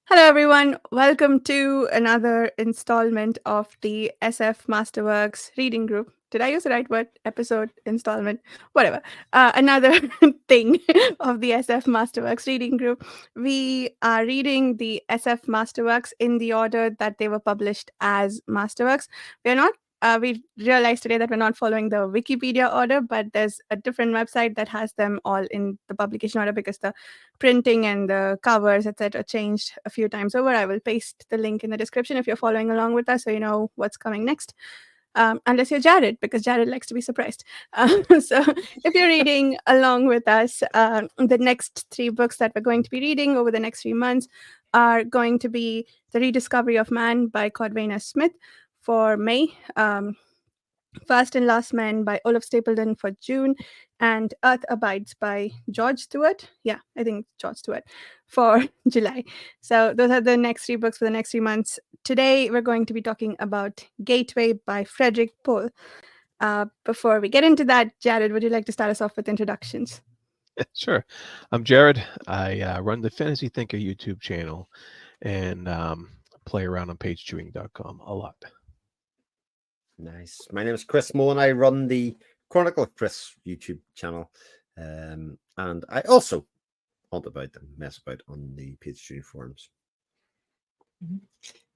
Hello, everyone. Welcome to another installment of the SF Masterworks reading group. Did I use the right word? Episode, installment, whatever. Another thing of the SF Masterworks reading group. We are reading the SF Masterworks in the order that they were published as Masterworks. We are not. We realized today that we're not following the Wikipedia order, but there's a different website that has them all in the publication order because the printing and the covers, etc., changed a few times over. I will paste the link in the description if you're following along with us so you know what's coming next. Unless you're Jared, because Jared likes to be surprised. So if you're reading along with us, the next three books that we're going to be reading over the next few months are going to be The Rediscovery of Man by Cordwainer Smith for May, First and Last Men by Olaf Stapledon for June, and Earth Abides by George Stewart. Yeah, I think George Stewart for July. So those are the next three books for the next 3 months. Today, we're going to be talking about Gateway by Frederik Pohl. Before we get into that, Jared, would you like to start us off with introductions? Sure. I'm Jared. I run the Fantasy Thinker YouTube channel and play around on pagechewing.com a lot. Nice. My name is Chris Moore and I run the Chronicle of Chris YouTube channel. And I also hunt about and mess about on the Page Chewing forums.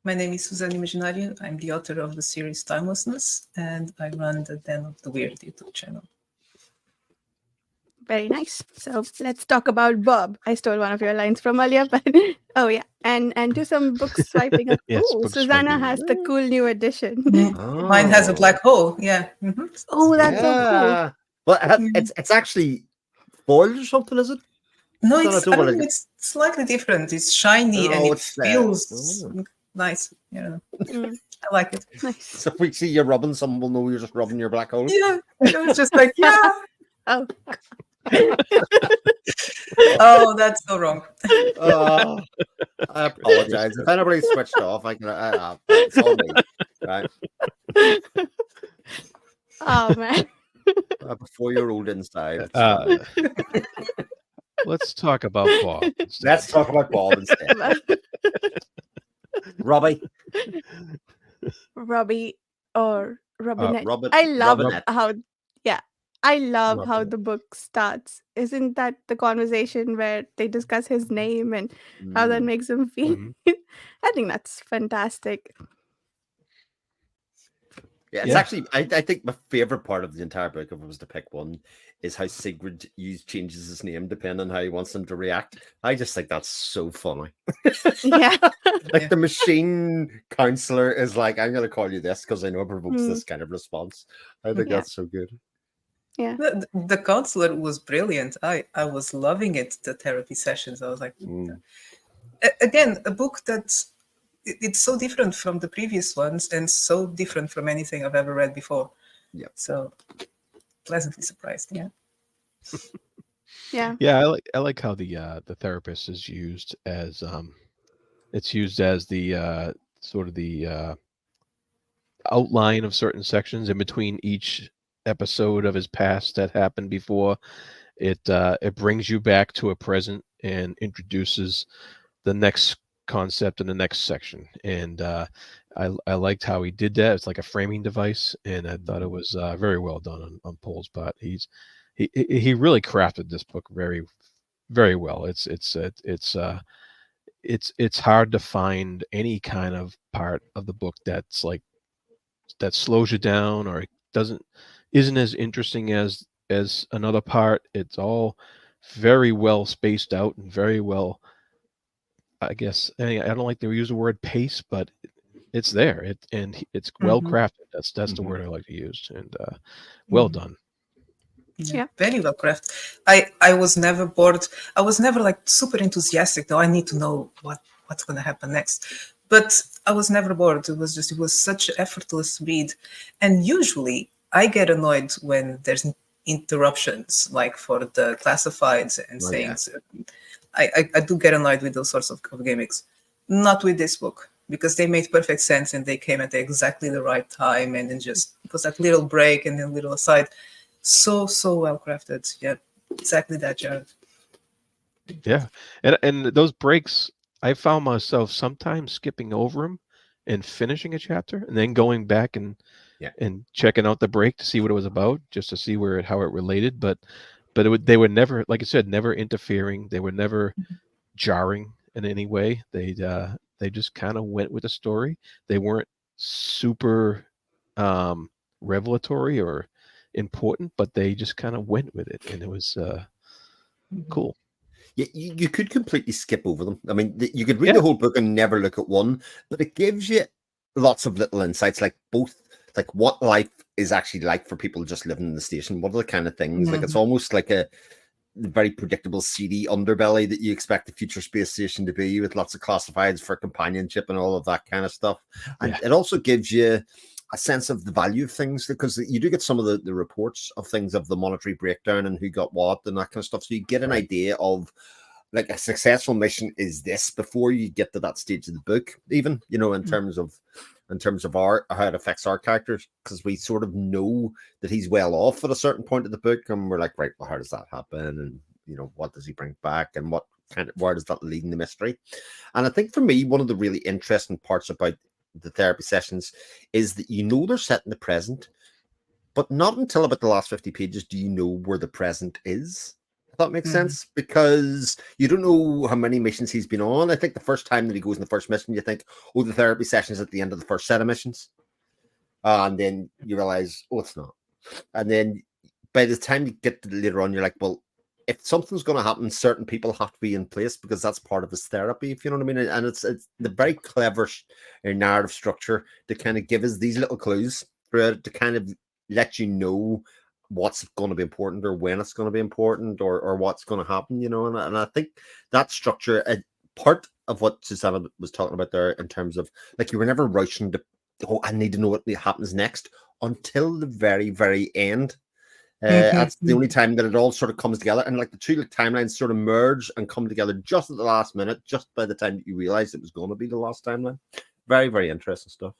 My name is Suzanne Imaginariu. I'm the author of the series Timelessness, and I run the Den of the Weird YouTube channel. Very nice. So let's talk about Bob. I stole one of your lines from earlier, but oh yeah, and do some book swiping. Yes, Ooh, book Susanna swiping. has the cool new edition. Mine has a black hole. Yeah. Oh, that's so cool. Well, it's actually foiled or something, is it? No, I it's, don't I know what mean, it's slightly different. It's shiny and it feels nice. Yeah, I like it. Nice. So if we see you rubbing, someone will know you're just rubbing your black hole. Yeah, it's just like Oh. Oh, that's so wrong. I apologize. If anybody switched off, I can. It's all me, right? Oh man. A 4-year-old inside. Let's talk about Bob. Let's talk about Bob instead. Robbie. Robbie or Robinette. Robin, I love Robinette. I love how the book starts. Isn't that the conversation where they discuss his name and how that makes him feel? I think that's fantastic. Yeah, it's actually, I think my favorite part of the entire book, if I was to pick one, is how Sigrid changes his name depending on how he wants them to react. I just think that's so funny. Yeah. Like the machine counselor is like, I'm going to call you this because I know it provokes this kind of response. I think that's so good. Yeah. The counselor was brilliant. I was loving it, the therapy sessions. I was like, again, a book that's it's so different from the previous ones and so different from anything I've ever read before. Yeah. So pleasantly surprised. Yeah. Yeah. Yeah, I like how the therapist is used as it's used as the sort of the outline of certain sections in between each episode of his past that happened before. It brings you back to a present and introduces the next concept in the next section, and I liked how he did that. It's like a framing device, and I thought it was very well done on Pohl's part. He really crafted this book very, very well. It's hard to find any kind of part of the book that slows you down or isn't as interesting as another part. It's all very well spaced out and very well, I guess, I don't like to use the word pace, but it's there. It's well crafted. That's the word I like to use, and well done. Yeah, very well crafted. I was never bored. I was never like super enthusiastic though. I need to know what's going to happen next. But I was never bored. It was such an effortless read. And usually I get annoyed when there's interruptions, like for the classifieds and things. Yeah. I do get annoyed with those sorts of gimmicks. Not with this book, because they made perfect sense and they came at exactly the right time, and then just it was that little break and then a little aside. So well crafted. Yeah, exactly that, Jared. Yeah, and those breaks I found myself sometimes skipping over them and finishing a chapter, and then going back Yeah. and checking out the break to see what it was about, just to see how it related. But they were never, like I said, never interfering. They were never jarring in any way. They just kind of went with the story. They weren't super um, revelatory or important, but they just kind of went with it, and it was cool. You could completely skip over them. I mean, you could read Yeah. the whole book and never look at one, but it gives you lots of little insights, like what life is actually like for people just living in the station. What are the kind of things? Like, it's almost like a very predictable, seedy underbelly that you expect the future space station to be, with lots of classifieds for companionship and all of that kind of stuff. And it also gives you a sense of the value of things, because you do get some of the reports of things, of the monetary breakdown and who got what and that kind of stuff. So you get an idea of, like, a successful mission is this before you get to that stage of the book, even, in terms of how it affects our characters, because we sort of know that he's well off at a certain point of the book, and we're like, right, well, how does that happen, and what does he bring back, and where does that lead in the mystery? And I think for me, one of the really interesting parts about the therapy sessions is that they're set in the present, but not until about the last 50 pages do you know where the present is. If that makes sense, because you don't know how many missions he's been on. I think the first time that he goes in the first mission, you think, oh, the therapy session is at the end of the first set of missions. And then you realize, oh, it's not. And then by the time you get to later on, you're like, well, if something's going to happen, certain people have to be in place, because that's part of his therapy, if you know what I mean. And it's the very clever narrative structure to kind of give us these little clues throughout, to kind of let you know what's going to be important, or when it's going to be important, or what's going to happen, and I think that structure, part of what Susanna was talking about there, in terms of, like, you were never rushing to, oh, I need to know what happens next, until the very, very end. That's the only time that it all sort of comes together, and like the two timelines sort of merge and come together just at the last minute, just by the time that you realize it was going to be the last timeline. Very, very interesting stuff.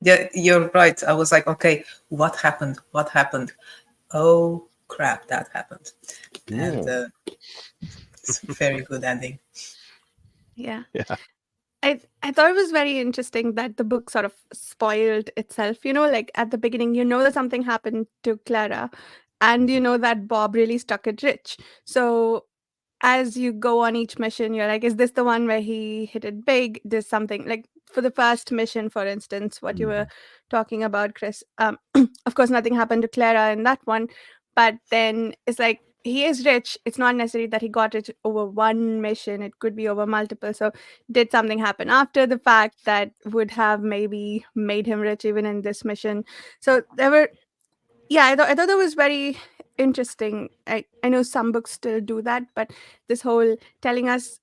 Yeah, you're right. I was like, okay, what happened? What happened? Oh crap, that happened. And it's a very good ending. Yeah. Yeah. I thought it was very interesting that the book sort of spoiled itself. Like at the beginning, that something happened to Clara, and that Bob really stuck it rich. So as you go on each mission, you're like, is this the one where he hit it big? There's something like, for the first mission, for instance, what you were talking about, Chris. Of course, nothing happened to Clara in that one, but then it's like, he is rich. It's not necessary that he got it over one mission. It could be over multiple. So did something happen after the fact that would have maybe made him rich even in this mission? So there were, yeah, I thought that was very interesting. I know some books still do that, but this whole telling us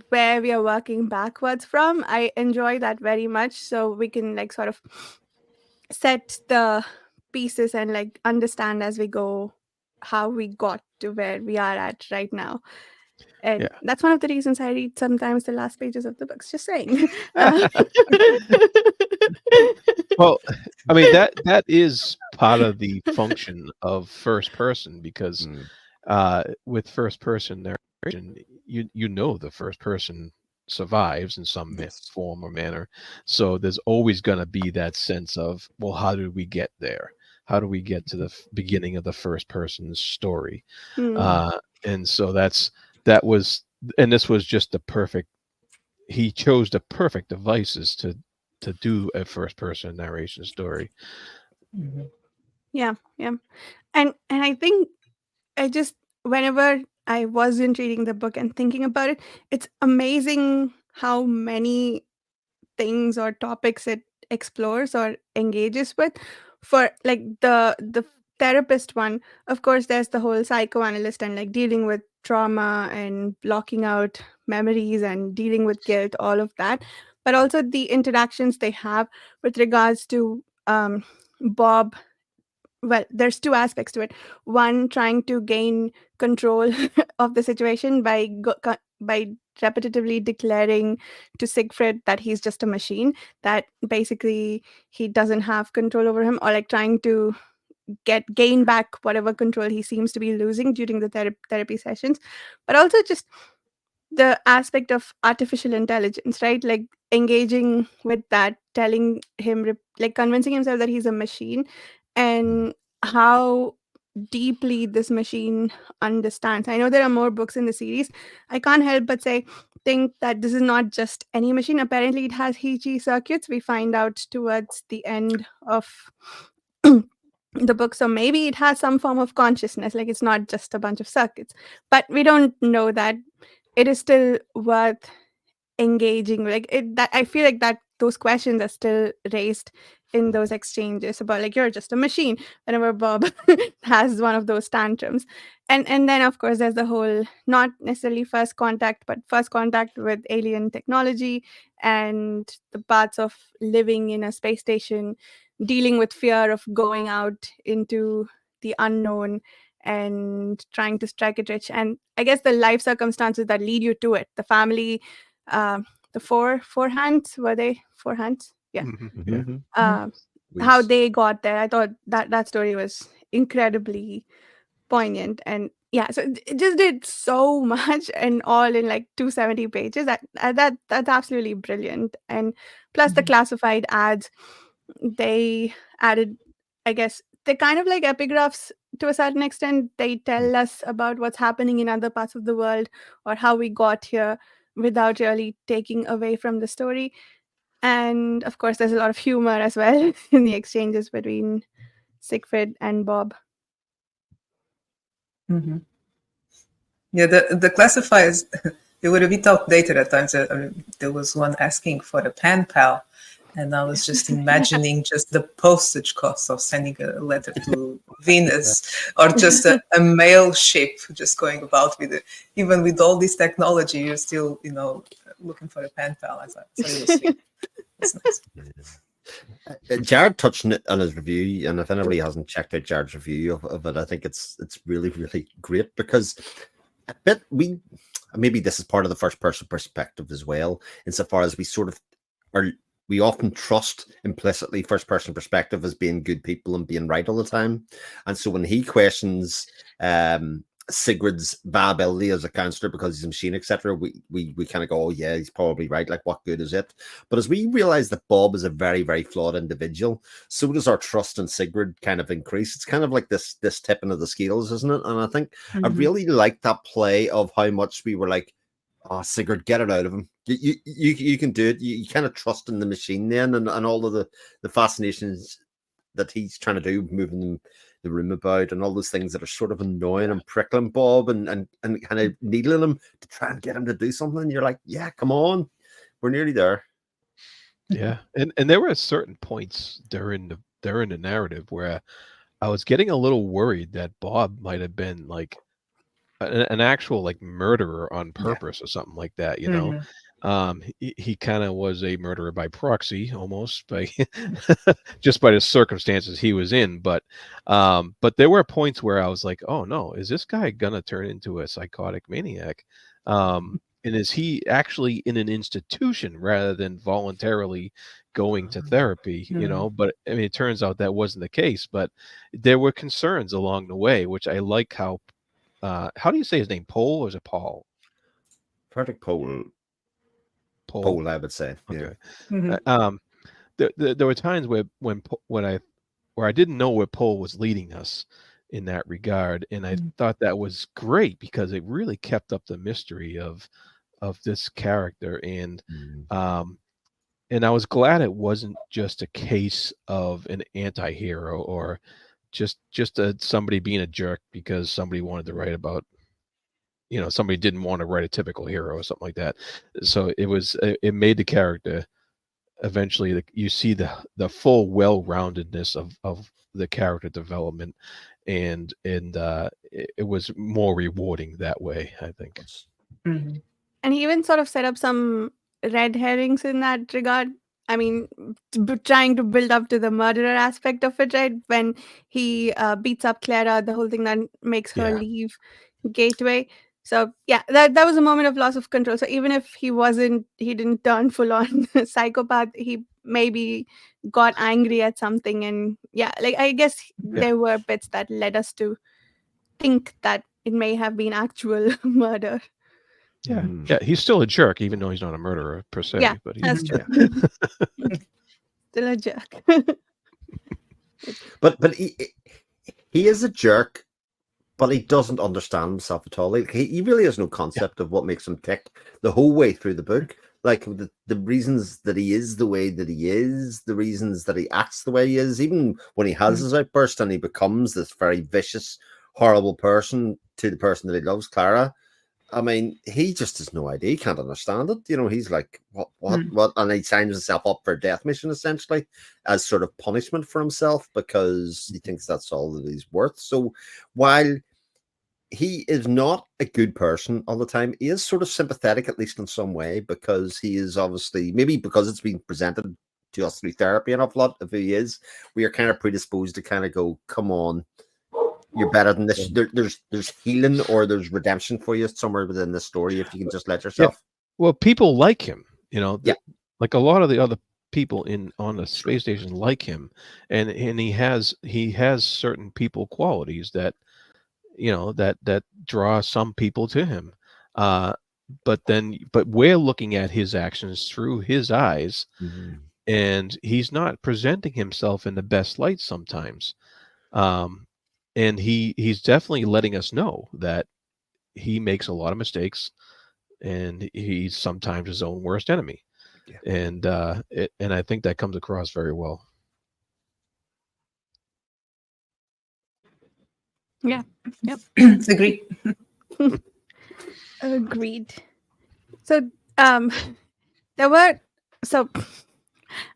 where we are working backwards from, I enjoy that very much. So we can like sort of set the pieces and like understand as we go how we got to where we are at right now. And that's one of the reasons I read sometimes the last pages of the books. Just saying. Well, I mean, that is part of the function of first person, because with first person narration, the first person survives in some form or manner. So there's always going to be that sense of, well, how did we get there? How do we get to the beginning of the first person's story? And so this was just the perfect. He chose the perfect devices to do a first person narration story. Yeah. And I think whenever I wasn't reading the book and thinking about it, it's amazing how many things or topics it explores or engages with. For like the therapist one, of course, there's the whole psychoanalyst and like dealing with trauma and blocking out memories and dealing with guilt, all of that. But also the interactions they have with regards to Bob. Well, there's two aspects to it. One, trying to gain control of the situation by repetitively declaring to Siegfried that he's just a machine, that basically he doesn't have control over him, or like trying to gain back whatever control he seems to be losing during the therapy sessions. But also just the aspect of artificial intelligence, right? Like engaging with that, telling him, like convincing himself that he's a machine, and how deeply this machine understands. I know there are more books in the series. I can't help but think that this is not just any machine. Apparently, it has Heiji circuits. We find out towards the end of the book. So maybe it has some form of consciousness, like it's not just a bunch of circuits. But we don't know that. It is still worth engaging, like it, that I feel like that those questions are still raised in those exchanges about, like, you're just a machine, whenever Bob has one of those tantrums. And then of course there's the whole, not necessarily first contact, but first contact with alien technology, and the parts of living in a space station, dealing with fear of going out into the unknown and trying to strike it rich, and I guess the life circumstances that lead you to it, the family, the four hands, were they four hands? Yeah. Yeah. uh, how they got there. I thought that story was incredibly poignant, and yeah, so it just did so much, and all in like 270 pages. That's absolutely brilliant. And plus the classified ads, they added, I guess they're kind of like epigraphs to a certain extent. They tell us about what's happening in other parts of the world, or how we got here, without really taking away from the story. And of course, there's a lot of humor as well in the exchanges between Siegfried and Bob. Yeah, the classifiers, they were a bit outdated at times. I mean, there was one asking for a pen pal, and I was just imagining just the postage costs of sending a letter to Venus, or just a mail ship just going about with it. Even with all this technology, you're still, looking for a pen pal. I thought, so it was sweet. It's nice. Jared touched on it on his review, and if anybody hasn't checked out Jared's review of it, I think it's really, really great, because a bit maybe this is part of the first person perspective as well, insofar as we sort of we often trust implicitly first person perspective as being good people and being right all the time. And so when he questions Sigurd's viability as a counselor because he's a machine, etc., we kind of go, oh yeah, he's probably right, like what good is it? But as we realize that Bob is a very, very flawed individual, so does our trust in Sigurd kind of increase. It's kind of like this tipping of the scales, isn't it? And I think I really like that play of how much we were like, oh, Sigurd, get it out of him. You can do it. You kind of trust in the machine then, and all of the fascinations that he's trying to do, moving the room about, and all those things that are sort of annoying and prickling Bob, and kind of needling him to try and get him to do something. You're like, yeah, come on, we're nearly there. Yeah, and there were certain points during the narrative where I was getting a little worried that Bob might have been like an actual like murderer on purpose or something like that, you know. He kind of was a murderer by proxy, almost, by just by the circumstances he was in. But there were points where I was like, oh no, is this guy gonna turn into a psychotic maniac? And is he actually in an institution rather than voluntarily going to therapy? You know, but I mean, it turns out that wasn't the case. But there were concerns along the way, which I like how do you say his name? Pohl, or is it Paul? Frederik Pohl. Pohl, I would say. Okay. Yeah. There were times where I didn't know where Pohl was leading us in that regard, and I thought that was great because it really kept up the mystery of this character, and I was glad it wasn't just a case of an anti-hero or just somebody being a jerk because somebody wanted to write about, somebody didn't want to write a typical hero or something like that. So it made the character eventually, you see the full well-roundedness of the character development, and it was more rewarding that way, I think. And he even sort of set up some red herrings in that regard. I mean, trying to build up to the murderer aspect of it, right? When he beats up Clara, the whole thing that makes her leave Gateway. So yeah, that was a moment of loss of control. So even if he didn't turn full on psychopath, he maybe got angry at something, and like I guess there were bits that led us to think that it may have been actual murder. Yeah, Mm. yeah, he's still a jerk, even though he's not a murderer per se. Yeah, but that's he's, true. yeah. Still a jerk. But he is a jerk, but he doesn't understand himself at all. Like he really has no concept of what makes him tick the whole way through the book. Like the reasons that he is the way that he is, the reasons that he acts the way he is, even when he has his outburst and he becomes this very vicious, horrible person to the person that he loves, Clara. I mean, he just has no idea. He can't understand it. You know, he's like, what? And he signs himself up for a death mission, essentially, as sort of punishment for himself because he thinks that's all that he's worth. So while he is not a good person all the time, he is sort of sympathetic, at least in some way, because he is obviously, maybe because it's been presented to us through therapy an awful lot of who he is, we are kind of predisposed to kind of go, come on, you're better than this. There's healing or there's redemption for you somewhere within the story if you can just let Yeah. yourself. Well, people like him, Yeah. like a lot of the other people on the space station like him, and he has certain people qualities that that draw some people to him. But we're looking at his actions through his eyes, and he's not presenting himself in the best light sometimes. And he's definitely letting us know that he makes a lot of mistakes, and he's sometimes his own worst enemy. Yeah. And I think that comes across very well. Yeah. Yep. Agree. Agreed. So um there were so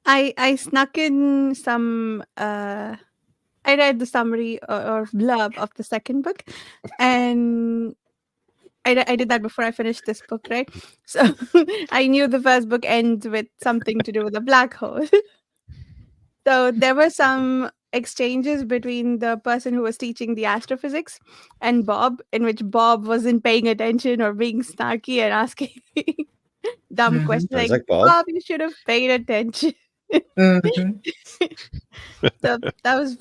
I snuck in some I read the summary or blurb of the second book, and I did that before I finished this book, right? So I knew the first book ends with something to do with a black hole. So there were some exchanges between the person who was teaching the astrophysics and Bob, in which Bob wasn't paying attention or being snarky and asking dumb questions Sounds like, like Bob. Bob, you should have paid attention. Mhm. So that was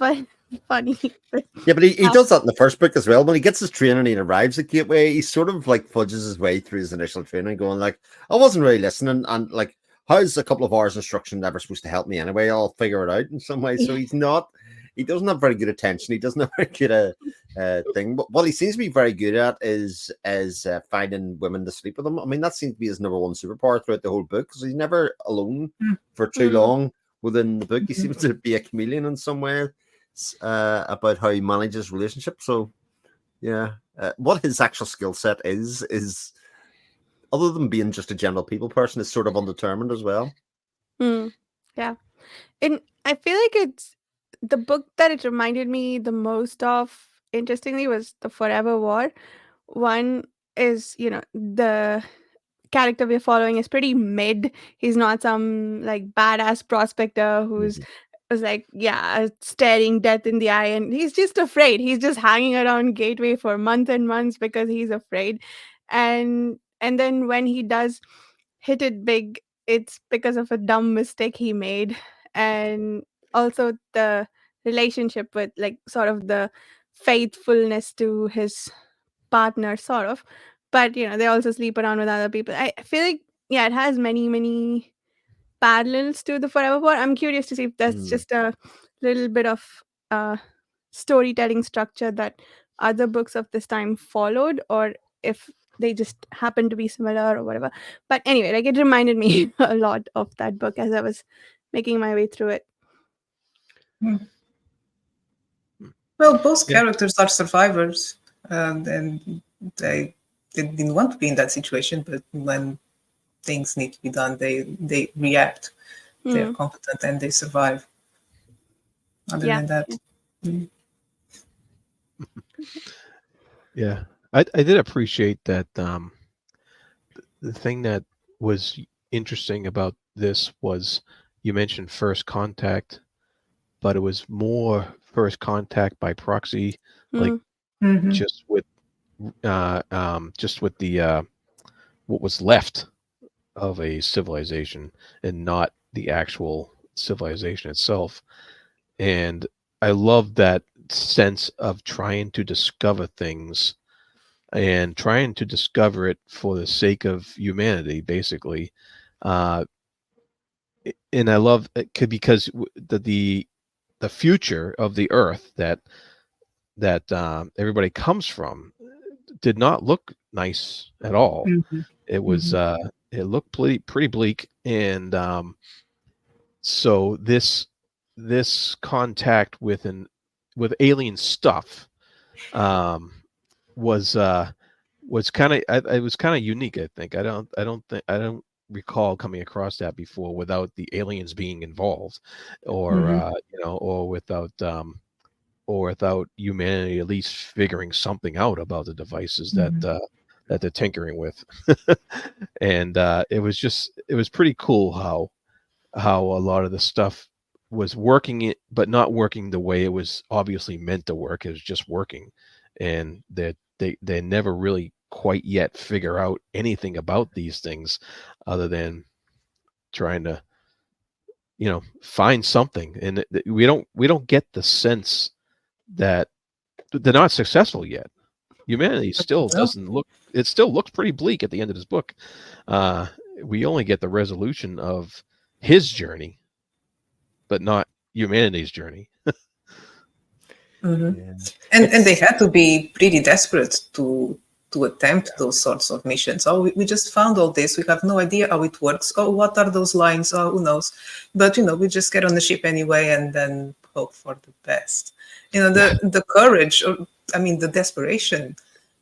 funny. Yeah, but he does that in the first book as well. When he gets his training and he arrives at Gateway, he sort of like fudges his way through his initial training, going like, I wasn't really listening, and like, how's a couple of hours instruction never supposed to help me anyway? I'll figure it out in some way. So he doesn't have very good attention. He doesn't have very good thing. But what he seems to be very good at is finding women to sleep with him. I mean, that seems to be his number one superpower throughout the whole book, because he's never alone for too long within the book. He seems to be a chameleon in some way. About how he manages relationships. So, yeah, what his actual skill set is other than being just a general people person, is sort of undetermined as well. Yeah, and I feel like it's the book that it reminded me the most of. Interestingly, was the Forever War. One is the character we're following is pretty mid. He's not some like badass prospector who's was like, yeah, staring death in the eye, and he's just afraid. He's just hanging around Gateway for months and months because he's afraid. And then when he does hit it big, it's because of a dumb mistake he made. And also the relationship with like sort of the faithfulness to his partner, sort of. But they also sleep around with other people. I feel like, yeah, it has many parallels to the Forever War. I'm curious to see if that's just a little bit of uh, storytelling structure that other books of this time followed, or if they just happen to be similar or whatever. But anyway, like it reminded me a lot of that book as I was making my way through it. Well, both characters are survivors, and they didn't want to be in that situation, but when things need to be done, they react. They are competent and they survive. Other than that, Yeah, I did appreciate that. The thing that was interesting about this was you mentioned first contact, but it was more first contact by proxy, like just with the what was left of a civilization and not the actual civilization itself. And I love that sense of trying to discover things and trying to discover it for the sake of humanity, basically. Uh, and I love it because the future of the Earth that everybody comes from did not look nice at all. Mhm. It was it looked pretty bleak, and so this contact with alien stuff um, was kind of it was kind of unique. I think I don't recall coming across that before without the aliens being involved, or Mhm. or without humanity at least figuring something out about the devices Mhm. that they're tinkering with. And it was pretty cool how a lot of the stuff was working it, but not working the way it was obviously meant to work. It was just working, and they never really quite yet figure out anything about these things, other than trying to find something. And we don't get the sense that they're not successful yet. Humanity still Well, doesn't look. It still looks pretty bleak at the end of this book. Uh, we only get the resolution of his journey, but not humanity's journey. mhm. Yeah. And they It's had to be pretty desperate to attempt those sorts of missions. Oh, we just found all this. We have no idea how it works. Oh, what are those lines? Oh, who knows? But we just get on the ship anyway and then hope for the best. The courage, or I mean, the desperation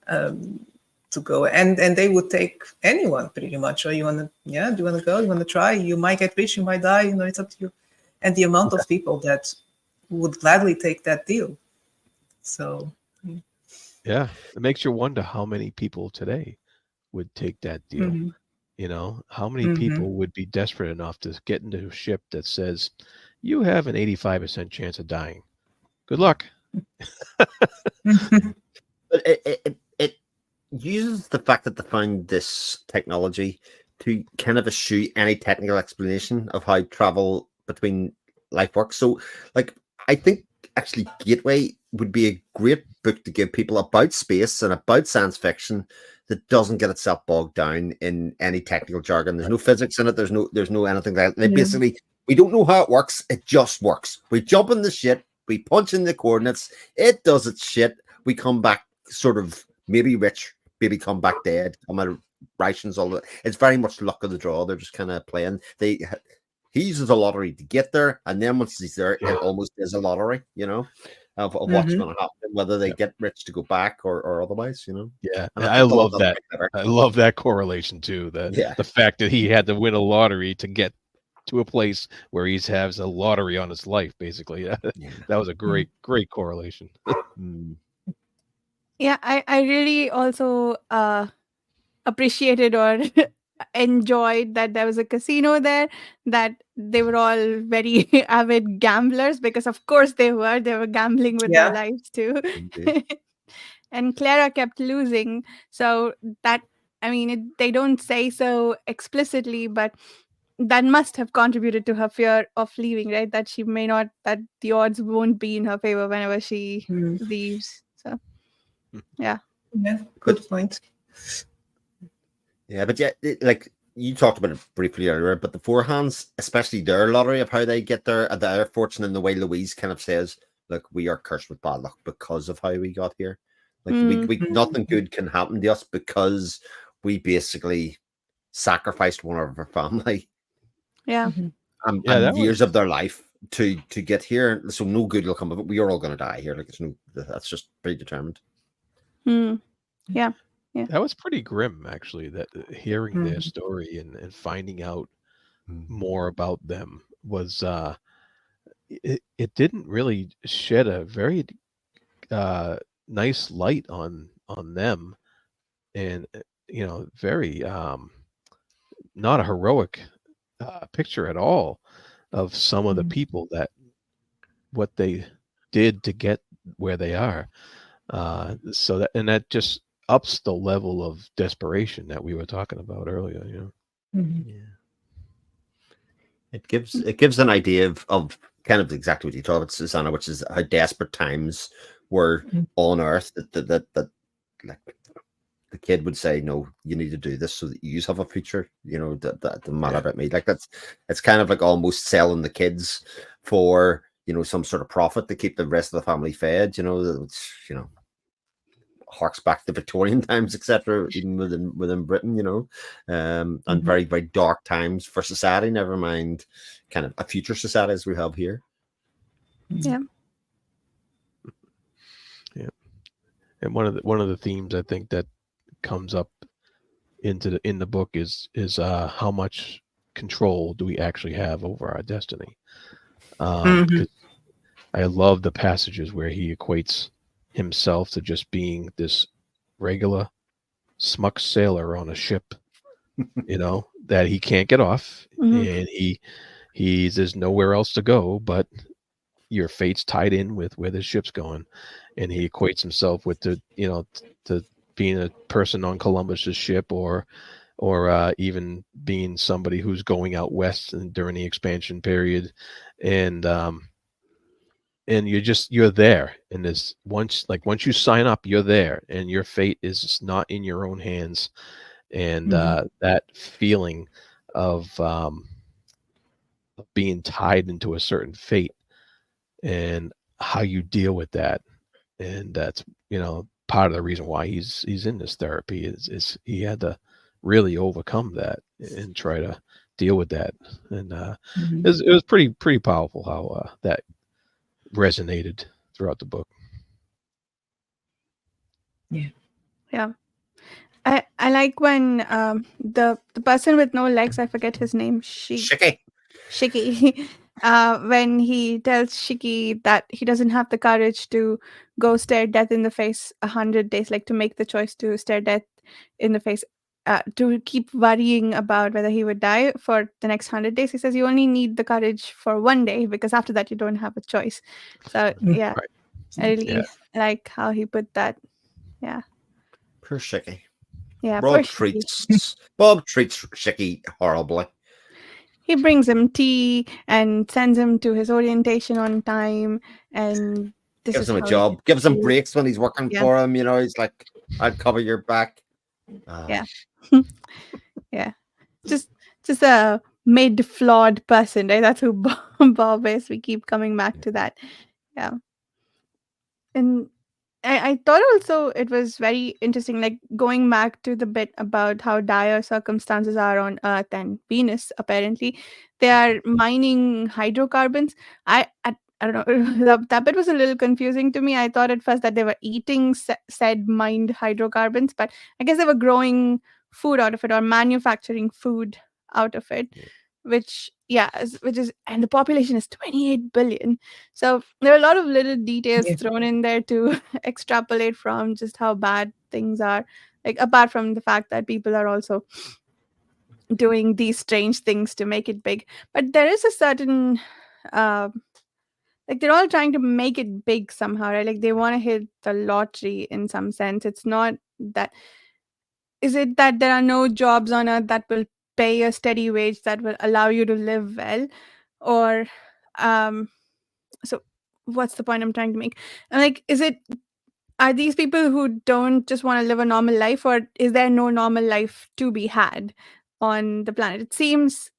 to go, and they would take anyone pretty much. Oh, you wanna, yeah? Do you wanna go? You wanna try? You might get rich. You might die. It's up to you. And the amount of people that would gladly take that deal. So. Yeah, it makes you wonder how many people today would take that deal. Mhm. How many Mhm. people would be desperate enough to get into a ship that says, you have an 85% chance of dying. Good luck. Mhm. but it uses the fact that they found this technology to kind of eschew any technical explanation of how travel between life works. So, like, I think actually Gateway would be a great book to give people about space and about science fiction that doesn't get itself bogged down in any technical jargon. There's no physics in it. There's no anything like that. They Yeah. basically, we don't know how it works. It just works. We jump in the shit. We punch in the coordinates. It does its shit. We come back sort of maybe rich, maybe come back dead, come out of rations, all that. It's very much luck of the draw. They're just kind of playing. He uses a lottery to get there, and then once he's there, it almost is a lottery, of what's Mhm. going to happen, whether they Yeah. get rich to go back or otherwise. Yeah, And and I I think a lot of love that's that. quite clever. I love that correlation too. Yeah. The fact that he had to win a lottery to get to a place where he has a lottery on his life, basically. Yeah. That was a Mhm. great correlation. Mm. Yeah, I really also appreciated or enjoyed that there was a casino there, that they were all very avid gamblers, because of course they were gambling with their Yeah. lives too. Indeed. And Clara kept losing, so that, I mean, they don't say so explicitly, but that must have contributed to her fear of leaving, right? That she may not, that the odds won't be in her favor whenever she Mm. leaves. So yeah. Yeah. But Good point. yeah, but yeah, like you talked about it briefly earlier, but the forehands, especially their lottery of how they get their fortune, and the way Louise kind of says, "Look, we are cursed with bad luck because of how we got here. Like Mm, we nothing good can happen to us because we basically sacrificed one of our family yeah. Mhm. Yeah, and that years was of their life to get here. So no good will come of it. We are all going to die here. Like that's just predetermined. Mm, yeah. Yeah. that was pretty grim, actually. That hearing their Mhm. story and finding out Mm. more about them was it didn't really shed a very uh, nice light on them, and very not a heroic picture at all of some of the Mhm. people that what they did to get where they are. So that just ups the level of desperation that we were talking about earlier. Mhm. Yeah. It gives an idea of kind of exactly what you talked about, Susanna, which is how desperate times were Mhm. on Earth. That like the kid would say, no, you need to do this so that you have a future, you know, that doesn't matter about me. Like it's kind of like almost selling the kids for, you know, some sort of profit to keep the rest of the family fed, you know, which, you know, harks back to Victorian times, etc., even within Britain, you know, and very, very dark times for society, never mind kind of a future society as we have here. Yeah. Yeah. And one of the themes I think that comes up in the book is how much control do we actually have over our destiny? Because I love the passages where he equates himself to just being this regular smuck sailor on a ship, you know, that he can't get off, and there's nowhere else to go, but your fate's tied in with where the ship's going, and he equates himself with to being a person on Columbus's ship, or even being somebody who's going out west during the expansion period, and you're there, and there's once you sign up, you're there, and your fate is not in your own hands, and that feeling of being tied into a certain fate and how you deal with that, and that's part of the reason why he's in this therapy is he had to really overcome that and try to deal with that, and it was pretty powerful how that resonated throughout the book. Yeah. I like when the person with no legs, I forget his name, Shiki. when he tells Shiki that he doesn't have the courage to go stare death in the face 100 days, like to make the choice to stare death in the face, to keep worrying about whether he would die for the next 100 days. He says you only need the courage for one day, because after that you don't have a choice. So yeah, Right. I really like how he put that. Yeah. Poor Shiki. Yeah, Bob treats Shiki horribly. He brings him tea and sends him to his orientation on time, and this Gives is him a how job, gives him breaks when he's working Yeah. for him, you know, he's like, I'd cover your back. Yeah. Yeah. Just a mid-flawed person, right? That's who Bob is. We keep coming back to that. Yeah. And I thought also it was very interesting, like going back to the bit about how dire circumstances are on Earth and Venus. Apparently, they are mining hydrocarbons. I don't know. That bit was a little confusing to me. I thought at first that they were eating said mined hydrocarbons, but I guess they were growing food out of it or manufacturing food out of it, which and the population is 28 billion. So there are a lot of little details thrown in there to extrapolate from just how bad things are, like apart from the fact that people are also doing these strange things to make it big. But there is a certain like they're all trying to make it big somehow, right? Like they want to hit the lottery in some sense. It's not that. Is it that there are no jobs on earth that will pay a steady wage that will allow you to live well, or um so what's the point I'm trying to make? Like, are these people who don't just want to live a normal life, or is there no normal life to be had on the planet? It seems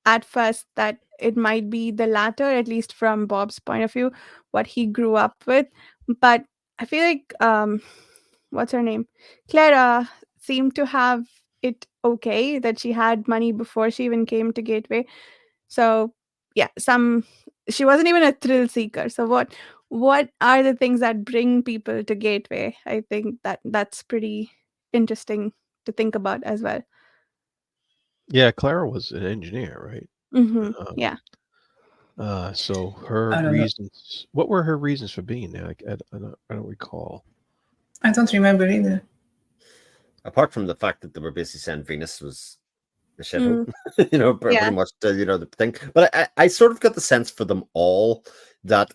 at first that it might be the latter, at least from Bob's point of view, what he grew up with. But I feel like what's her name? Clara seemed to have it okay, that she had money before she even came to Gateway. So yeah, she wasn't even a thrill seeker. So what are the things that bring people to Gateway? I think that's pretty interesting to think about as well. Yeah, Clara was an engineer, right? Yeah. So her I don't know. reasons. What were her reasons for being there? Like, I don't recall. I don't remember either. Apart from the fact that they were basically saying Venus was the shithole, you know, pretty much, you know, the thing. But I sort of got the sense for them all that,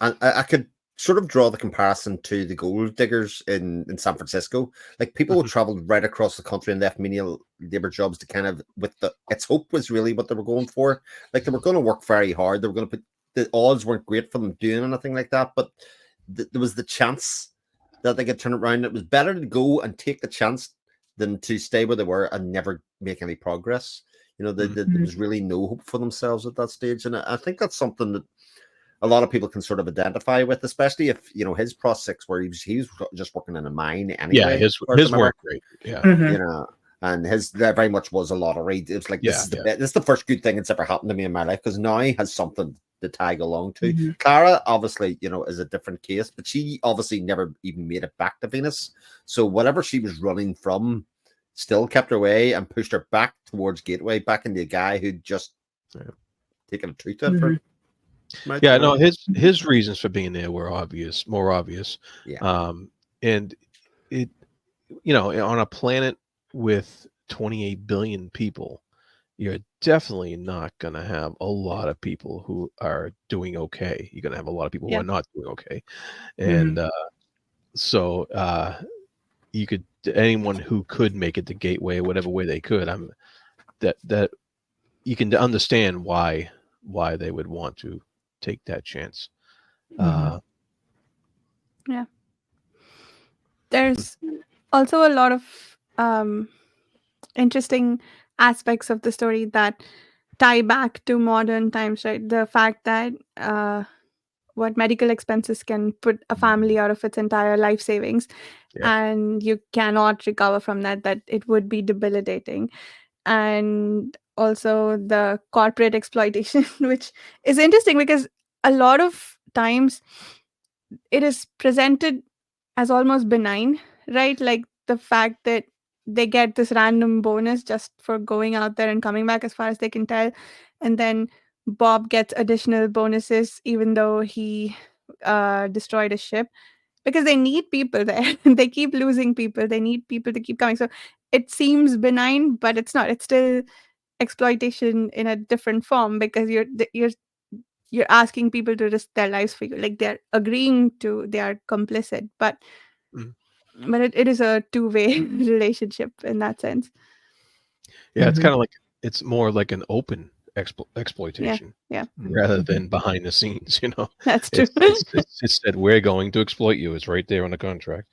and I could sort of draw the comparison to the gold diggers in San Francisco. Like people who traveled right across the country and left menial labor jobs to kind of, its hope was really what they were going for. Like they were going to work very hard. They were going to the odds weren't great for them doing anything like that, but there was the chance that they could turn it around. It was better to go and take the chance than to stay where they were and never make any progress. You know, there was really no hope for themselves at that stage. And I think that's something that a lot of people can sort of identify with, especially if, you know, his prospects where he was just working in a mine anyway. Yeah, his weren't great. Yeah. You know, and his there very much was a lottery. It was like, this is the first good thing that's ever happened to me in my life, because now he has something to tag along to. Clara, obviously, you know, is a different case, but she obviously never even made it back to Venus. So whatever she was running from still kept her away and pushed her back towards Gateway, back into a guy who'd just taken a treat of her. Yeah, no, his reasons for being there were more obvious. Yeah. And it, you know, on a planet with 28 billion people, you're definitely not going to have a lot of people who are doing okay. You're going to have a lot of people who are not doing okay. And so you could, anyone who could make it to Gateway, whatever way they could, that you can understand why they would want to take that chance. Yeah. There's also a lot of interesting aspects of the story that tie back to modern times, right? The fact that what medical expenses can put a family out of its entire life savings, and you cannot recover from that it would be debilitating. And also the corporate exploitation, which is interesting because a lot of times it is presented as almost benign, right? Like the fact that they get this random bonus just for going out there and coming back, as far as they can tell. And then Bob gets additional bonuses even though he destroyed a ship, because they need people there. They keep losing people. They need people to keep coming. So it seems benign, but it's not. It's still exploitation in a different form, because you're asking people to risk their lives for you. Like they're agreeing to, they are complicit, but it is a two-way relationship in that sense. Yeah, it's kind of like, it's more like an open exploitation, rather than behind the scenes. You know, that's true. It's said, we're going to exploit you. It's right there on the contract.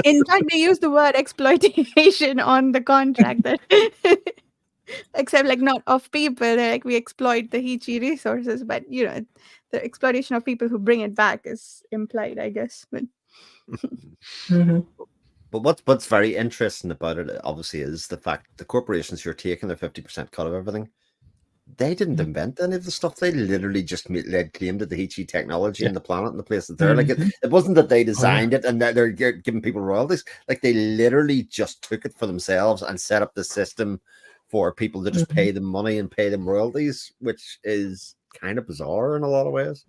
In fact, they use the word exploitation on the contract. That except like not of people. They're like, we exploit the Hichi resources, but you know, the exploitation of people who bring it back is implied, I guess. But But what's very interesting about it, obviously, is the fact the corporations who are taking their 50% cut of everything, they didn't invent any of the stuff. They literally just laid claim to the Hichi technology and the planet and the place that they're like. It wasn't that they designed it and that they're giving people royalties. Like they literally just took it for themselves and set up the system for people to just pay them money and pay them royalties, which is kind of bizarre in a lot of ways.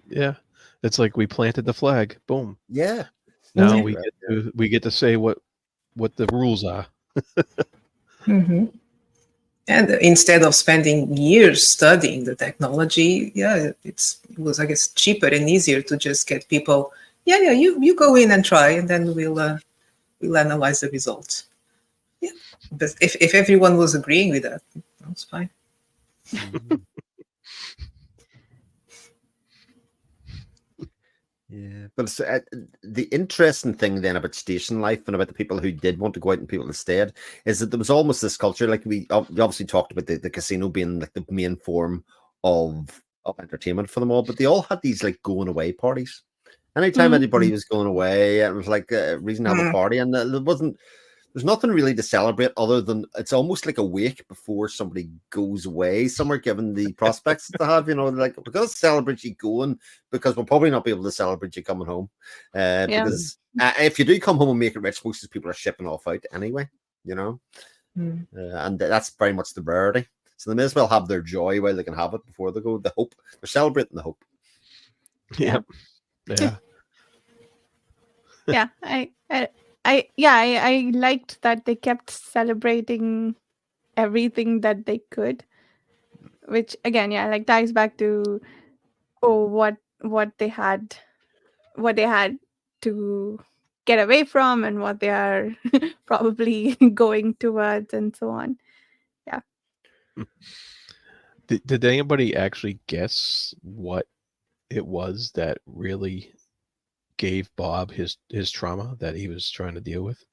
Yeah, it's like we planted the flag. Boom. Yeah. Now we get to say what the rules are. And instead of spending years studying the technology, it was, I guess, cheaper and easier to just get people. You go in and try, and then we'll analyze the results. Yeah, but if everyone was agreeing with that, that's fine. Yeah, but it's, the interesting thing then about station life and about the people who did want to go out and people who stayed is that there was almost this culture, like we obviously talked about the casino being like the main form of entertainment for them all, but they all had these like going away parties. Anytime anybody was going away, it was like a reason to have a party, and there's nothing really to celebrate other than it's almost like a week before somebody goes away somewhere, given the prospects to have, you know, like we're going to celebrate you going because we'll probably not be able to celebrate you coming home. Because if you do come home and make it rich, most of the people are shipping off out anyway, you know, and that's very much the rarity. So they may as well have their joy while they can have it before they go. The hope, they're celebrating the hope. Yeah. I liked that they kept celebrating everything that they could, which again, like ties back to what they had to get away from and what they are probably going towards and so on. Yeah. Did anybody actually guess what it was that really gave Bob his trauma that he was trying to deal with?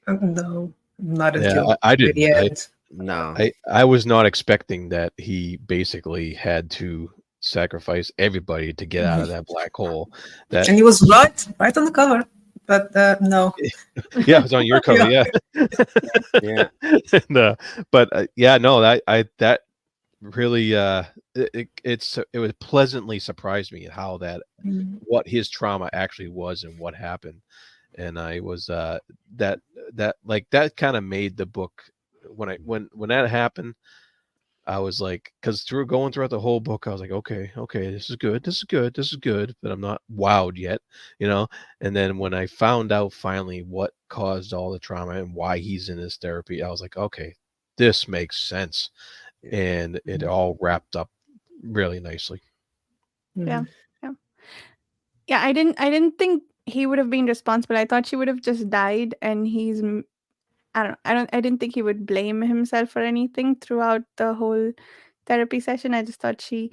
No, not Yeah, until I the didn't. end. No. I was not expecting that he basically had to sacrifice everybody to get out of that black hole. That And he was right on the cover. But no. yeah, it was on your cover, yeah. Yeah. And, but yeah, no, that really it was pleasantly surprised me how that Mm. what his trauma actually was and what happened. And I was that like that kind of made the book when that happened. I was like, because going throughout the whole book, I was like, okay, this is good, but I'm not wowed yet, you know. And then when I found out finally what caused all the trauma and why he's in this therapy, I was like, okay, this makes sense, and it all wrapped up really nicely. Yeah. Yeah. Yeah, I didn't think he would have been responsible. I thought she would have just died, and I didn't think he would blame himself for anything throughout the whole therapy session. I just thought he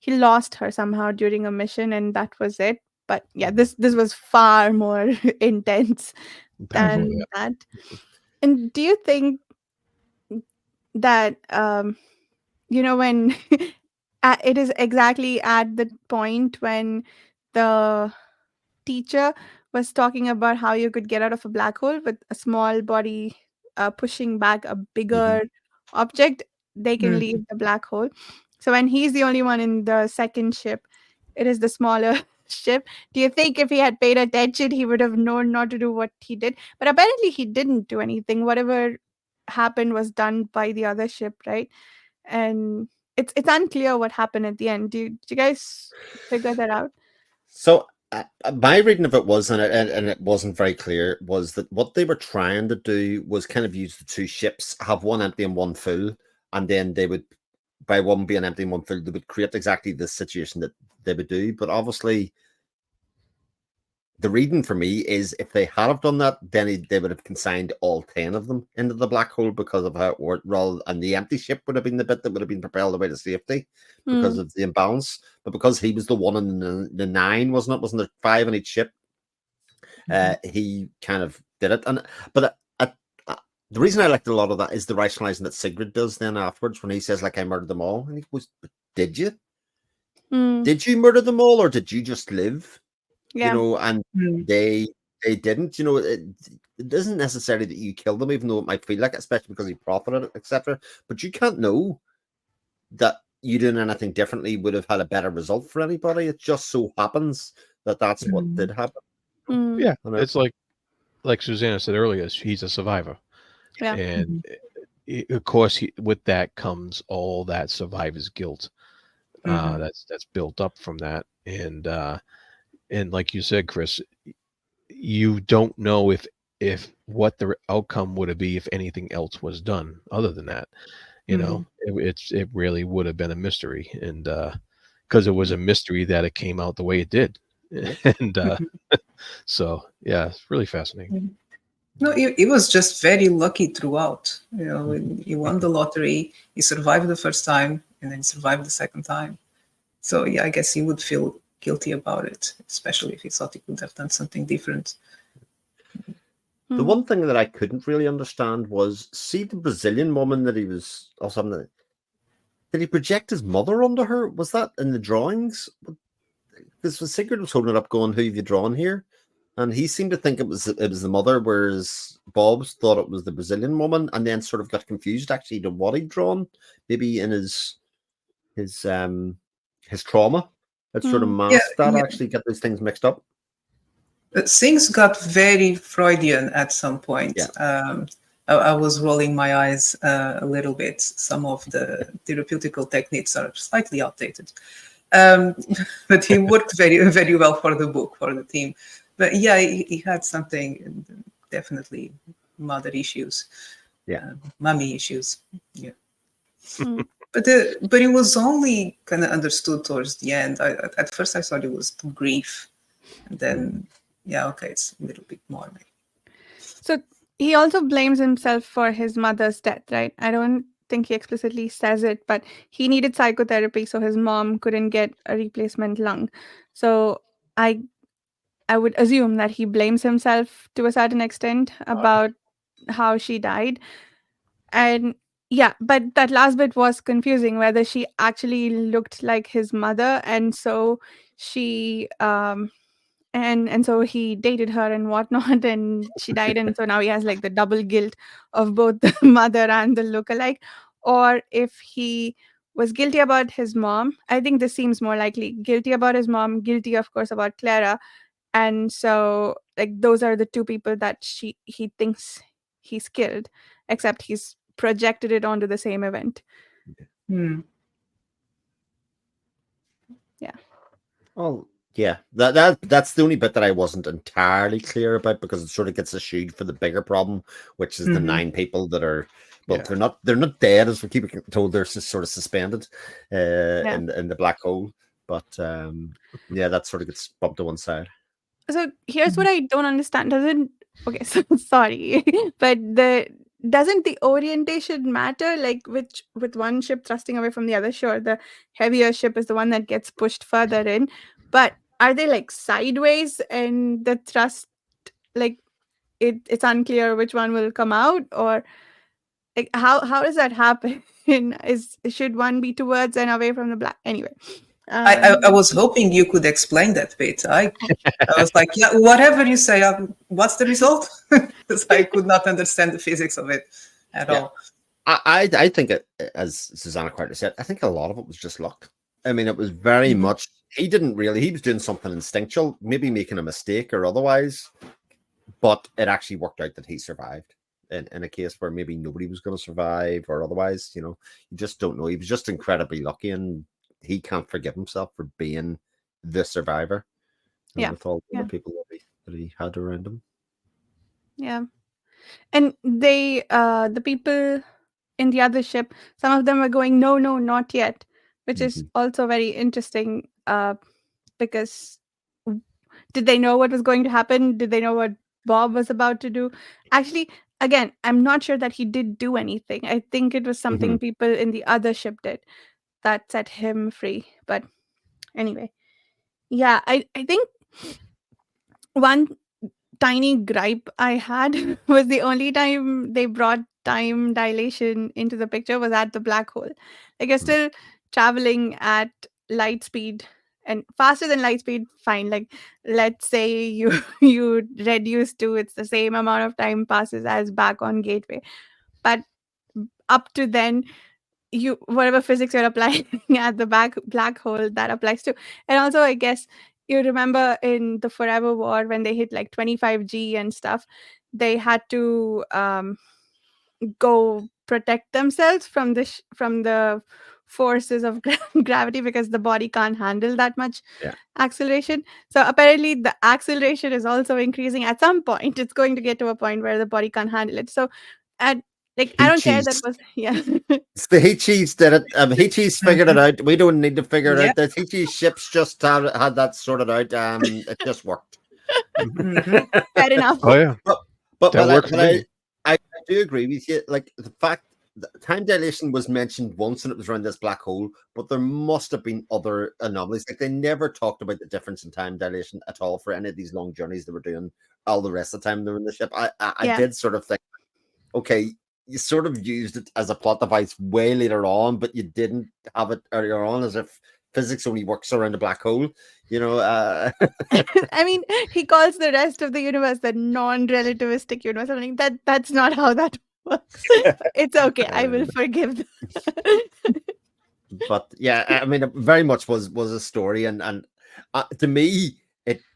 lost her somehow during a mission, and that was it. But yeah, this was far more intense Impactful, than that. And do you think that when it is exactly at the point when the teacher was talking about how you could get out of a black hole with a small body pushing back a bigger object, they can Mm. leave the black hole. So when he's the only one in the second ship, it is the smaller ship. Do you think if he had paid attention, he would have known not to do what he did? But apparently he didn't do anything. Whatever happened was done by the other ship, right? And it's unclear what happened at the end. Did you guys figure that out? So my reading of it was, and it wasn't very clear, was that what they were trying to do was kind of use the two ships, have one empty and one full, and then they would, by one being empty and one full, they would create exactly the situation that they would do. But obviously, the reading for me is if they had have done that, then they would have consigned all 10 of them into the black hole because of how it worked, rather, and the empty ship would have been the bit that would have been propelled away to safety because of the imbalance. But because he was the one in the 9, wasn't it? Wasn't there 5 in each ship? He kind of did it. But the reason I liked a lot of that is the rationalizing that Sigrid does then afterwards when he says, like, I murdered them all. And he goes, did you? Did you murder them all, or did you just live? Yeah. You know, and Mm. they didn't. You know, it isn't necessarily that you kill them, even though it might feel like it, especially because he profited, etc. But you can't know that you doing anything differently would have had a better result for anybody. It just so happens that that's what did happen. Yeah, You know? it's like Susanna said earlier, he's a survivor, Yeah. and of course, with that comes all that survivor's guilt. That's built up from that, and like you said, Chris, you don't know if what the outcome would have been if anything else was done other than that. You know, it really would have been a mystery, and because it was a mystery that it came out the way it did, and so yeah, it's really fascinating. No, he was just very lucky throughout. You know, when he won the lottery, he survived the first time, and then survived the second time. So yeah, I guess he would feel guilty about it, especially if he thought he could have done something different. The one thing that I couldn't really understand was, see the Brazilian woman that he was, or something. Did he project his mother onto her? Was that in the drawings? Because Sigrid was holding it up, going, "Who have you drawn here?" And he seemed to think it was the mother, whereas Bob's thought it was the Brazilian woman, and then sort of got confused actually to what he'd drawn. Maybe in his trauma, it sort of masked that. Actually, get those things mixed up. Things got very Freudian at some point. Yeah. I was rolling my eyes a little bit. Some of the therapeutical techniques are slightly outdated. But he worked very, very well for the book, for the team. But yeah, he had something, definitely mother issues, mommy issues. Yeah. But it was only kind of understood towards the end. At first I thought it was grief. And then, yeah, okay, it's a little bit more. So he also blames himself for his mother's death, right? I don't think he explicitly says it, but he needed psychotherapy, so his mom couldn't get a replacement lung. So I I would assume that he blames himself to a certain extent about how she died. And yeah, but that last bit was confusing, whether she actually looked like his mother, and so she and so he dated her and whatnot, and she died, and so now he has like the double guilt of both the mother and the lookalike. Or if he was guilty about his mom, I think this seems more likely. Guilty about his mom, guilty of course about Clara, and so like those are the two people that he thinks he's killed, except he's projected it onto the same event. Hmm. Yeah. Oh, yeah. That's the only bit that I wasn't entirely clear about, because it sort of gets eschewed for the bigger problem, which is the Mhm. 9 people that are, well, Yeah. they're not dead, as we keep told. They're just sort of suspended Yeah. in the black hole. But yeah, that sort of gets bumped to one side. So here's what I don't understand. Doesn't okay, so sorry. But the doesn't the orientation matter? Like which with one ship thrusting away from the other, sure, the heavier ship is the one that gets pushed further in. But are they like sideways and the thrust like it's unclear which one will come out, or like how does that happen? Is should one be towards and away from the black anyway? I was hoping you could explain that bit. I was like, yeah, whatever you say, what's the result? Because I could not understand the physics of it at Yeah. all. I think it, as Susanna quite said, I think a lot of it was just luck. I mean, it was very much, he was doing something instinctual, maybe making a mistake or otherwise, but it actually worked out that he survived in a case where maybe nobody was going to survive or otherwise. You just don't know. He was just incredibly lucky, and he can't forgive himself for being the survivor, Yeah. with all the Yeah. other people that he had around him. Yeah. And the people in the other ship, some of them were going, no, no, not yet, which is also very interesting, because did they know what was going to happen? Did they know what Bob was about to do? Actually, again, I'm not sure that he did do anything. I think it was something people in the other ship did that set him free. But anyway, yeah, I think one tiny gripe I had was the only time they brought time dilation into the picture was at the black hole. Like you're still traveling at light speed and faster than light speed, fine. Like let's say you you reduce to it's the same amount of time passes as back on Gateway. But up to then you whatever physics you're applying at the black hole that applies to. And also I guess you remember in the Forever War when they hit like 25G and stuff, they had to go protect themselves from from the forces of gravity because the body can't handle that much Yeah. acceleration. So apparently the acceleration is also increasing. At some point it's going to get to a point where the body can't handle it. So at like I Heat don't care that cheese. was yeah. It's the Heat Cheese did it. Heat Cheese figured it out. We don't need to figure it Yeah. out. The Heat Cheese ships just had that sorted out. It just worked. Fair enough. Oh yeah, But that worked for me. I do agree with you. Like the fact that time dilation was mentioned once, and it was around this black hole, but there must have been other anomalies. Like they never talked about the difference in time dilation at all for any of these long journeys they were doing. All the rest of the time they were in the ship, I Yeah. did sort of think, okay, you sort of used it as a plot device way later on, but you didn't have it earlier on, as if physics only works around a black hole. I mean, he calls the rest of the universe the non-relativistic universe. I mean, that's not how that works. It's okay. I will forgive them. But yeah, I mean, it very much was a story, and to me,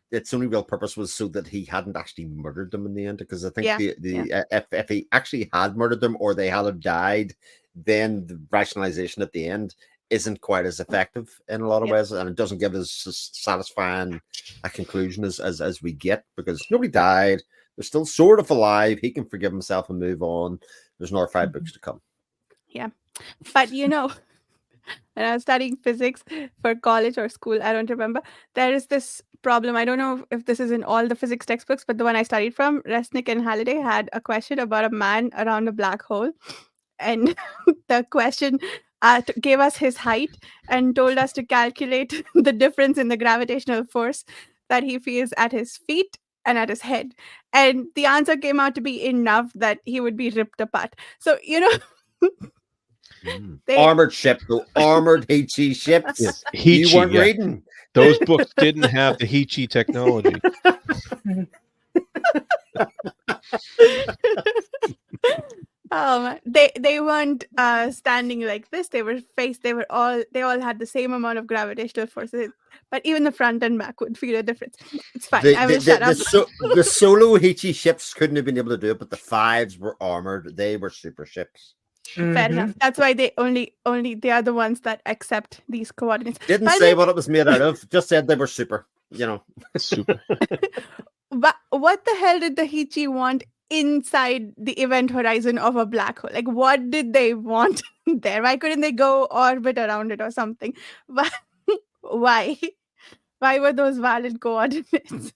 its only real purpose was so that he hadn't actually murdered them in the end. Because I think Yeah, if he actually had murdered them or they had died, then the rationalization at the end isn't quite as effective in a lot of ways, and it doesn't give as satisfying a conclusion as we get, because nobody died. They're still sort of alive. He can forgive himself and move on. There's another 5 books to come. Yeah. But when I was studying physics for college or school, I don't remember, there is this problem. I don't know if this is in all the physics textbooks, but the one I studied from, Resnick and Halliday had a question about a man around a black hole. and the question gave us his height and told us to calculate the difference in the gravitational force that he feels at his feet and at his head. And the answer came out to be enough that he would be ripped apart. So, they Armored ship, though. Armored HE ships. Yes, You Heechee. weren't Yeah, reading. those books didn't have the Heechee technology. they weren't standing like this. They all had the same amount of gravitational forces, but even the front and back would feel a difference. It's fine. I will shut up. The solo HE ships couldn't have been able to do it, but the fives were armored. They were super ships. Fair enough. That's why they only they are the ones that accept these coordinates. Didn't By the say way, what it was made out of. Just said they were super. Super. what the hell did the Hichi want inside the event horizon of a black hole? Like, what did they want there? Why couldn't they go orbit around it or something? Why? Why? Why were those valid coordinates?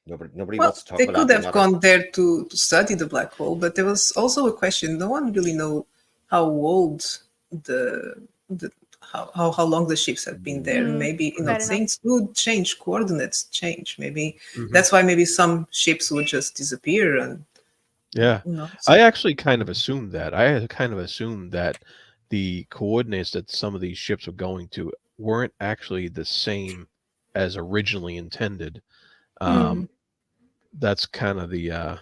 Nobody Well, wants to talk they about could that. have gone there to study the black hole, but there was also a question. No one really know how old the how long the ships have been there. Maybe fair enough. things would change, coordinates change. Maybe Mhm. that's why maybe some ships would just disappear and Yeah, so- I actually kind of assumed that. I had kind of assumed that the coordinates that some of these ships were going to weren't actually the same as originally intended. That's kind of the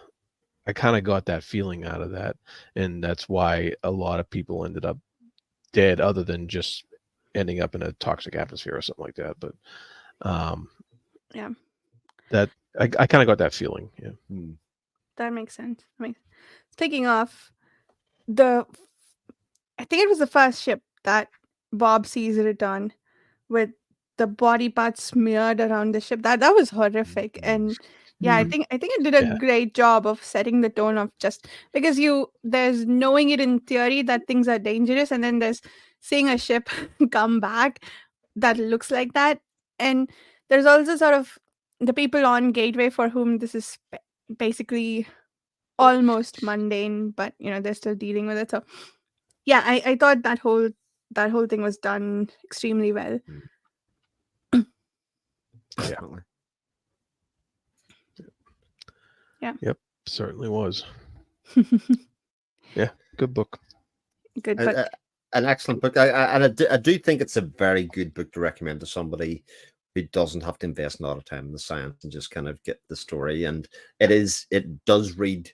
I kind of got that feeling out of that, and that's why a lot of people ended up dead, other than just ending up in a toxic atmosphere or something like that. But Yeah, that I kind of got that feeling. Yeah. that makes sense. Taking off the, I think it was the first ship that Bob sees return with the body parts smeared around the ship. That was horrific. And yeah, I think it did a Yeah. great job of setting the tone of, just because there's knowing it in theory that things are dangerous, and then there's seeing a ship come back that looks like that. And there's also sort of the people on Gateway for whom this is basically almost mundane, but they're still dealing with it. So yeah, I thought that whole thing was done extremely well. Definitely. Yeah. Yep, certainly was. Yeah, good book. Good, but An excellent book. I do think it's a very good book to recommend to somebody who doesn't have to invest a lot of time in the science and just kind of get the story. And it does read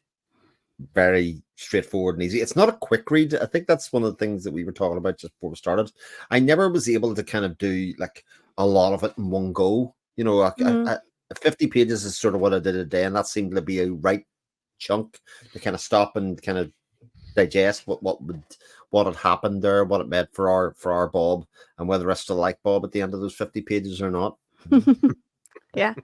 very straightforward and easy. It's not a quick read. I think that's one of the things that we were talking about just before we started. I never was able to kind of do like a lot of it in one go. 50 pages is sort of what I did a day, and that seemed to be a right chunk to kind of stop and kind of digest what had happened there, what it meant for our Bob, and whether I still like Bob at the end of those 50 pages or not. yeah,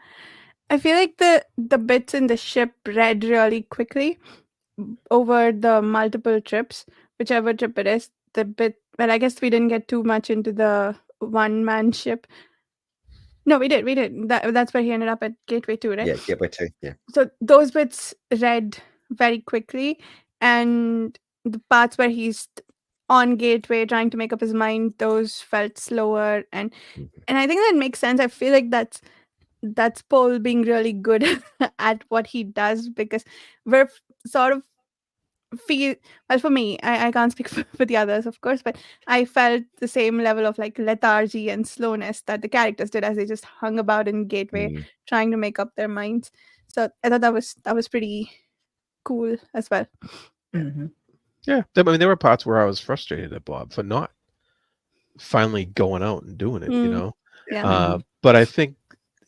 I feel like the bits in the ship read really quickly over the multiple trips, whichever trip it is. The bit, well, I guess we didn't get too much into the one-man ship. No, we did. That's where he ended up at Gateway 2, right? Yeah, Gateway 2. Yeah. So those bits read very quickly, and the parts where he's on Gateway trying to make up his mind, those felt slower, and I think that makes sense. I feel like that's Pohl being really good at what he does, because we're sort of feel, well, for me, I can't speak for the others, of course, but I felt the same level of like lethargy and slowness that the characters did as they just hung about in Gateway trying to make up their minds. So I thought that was pretty cool as well. Yeah, I mean, there were parts where I was frustrated at Bob for not finally going out and doing it. Yeah. But I think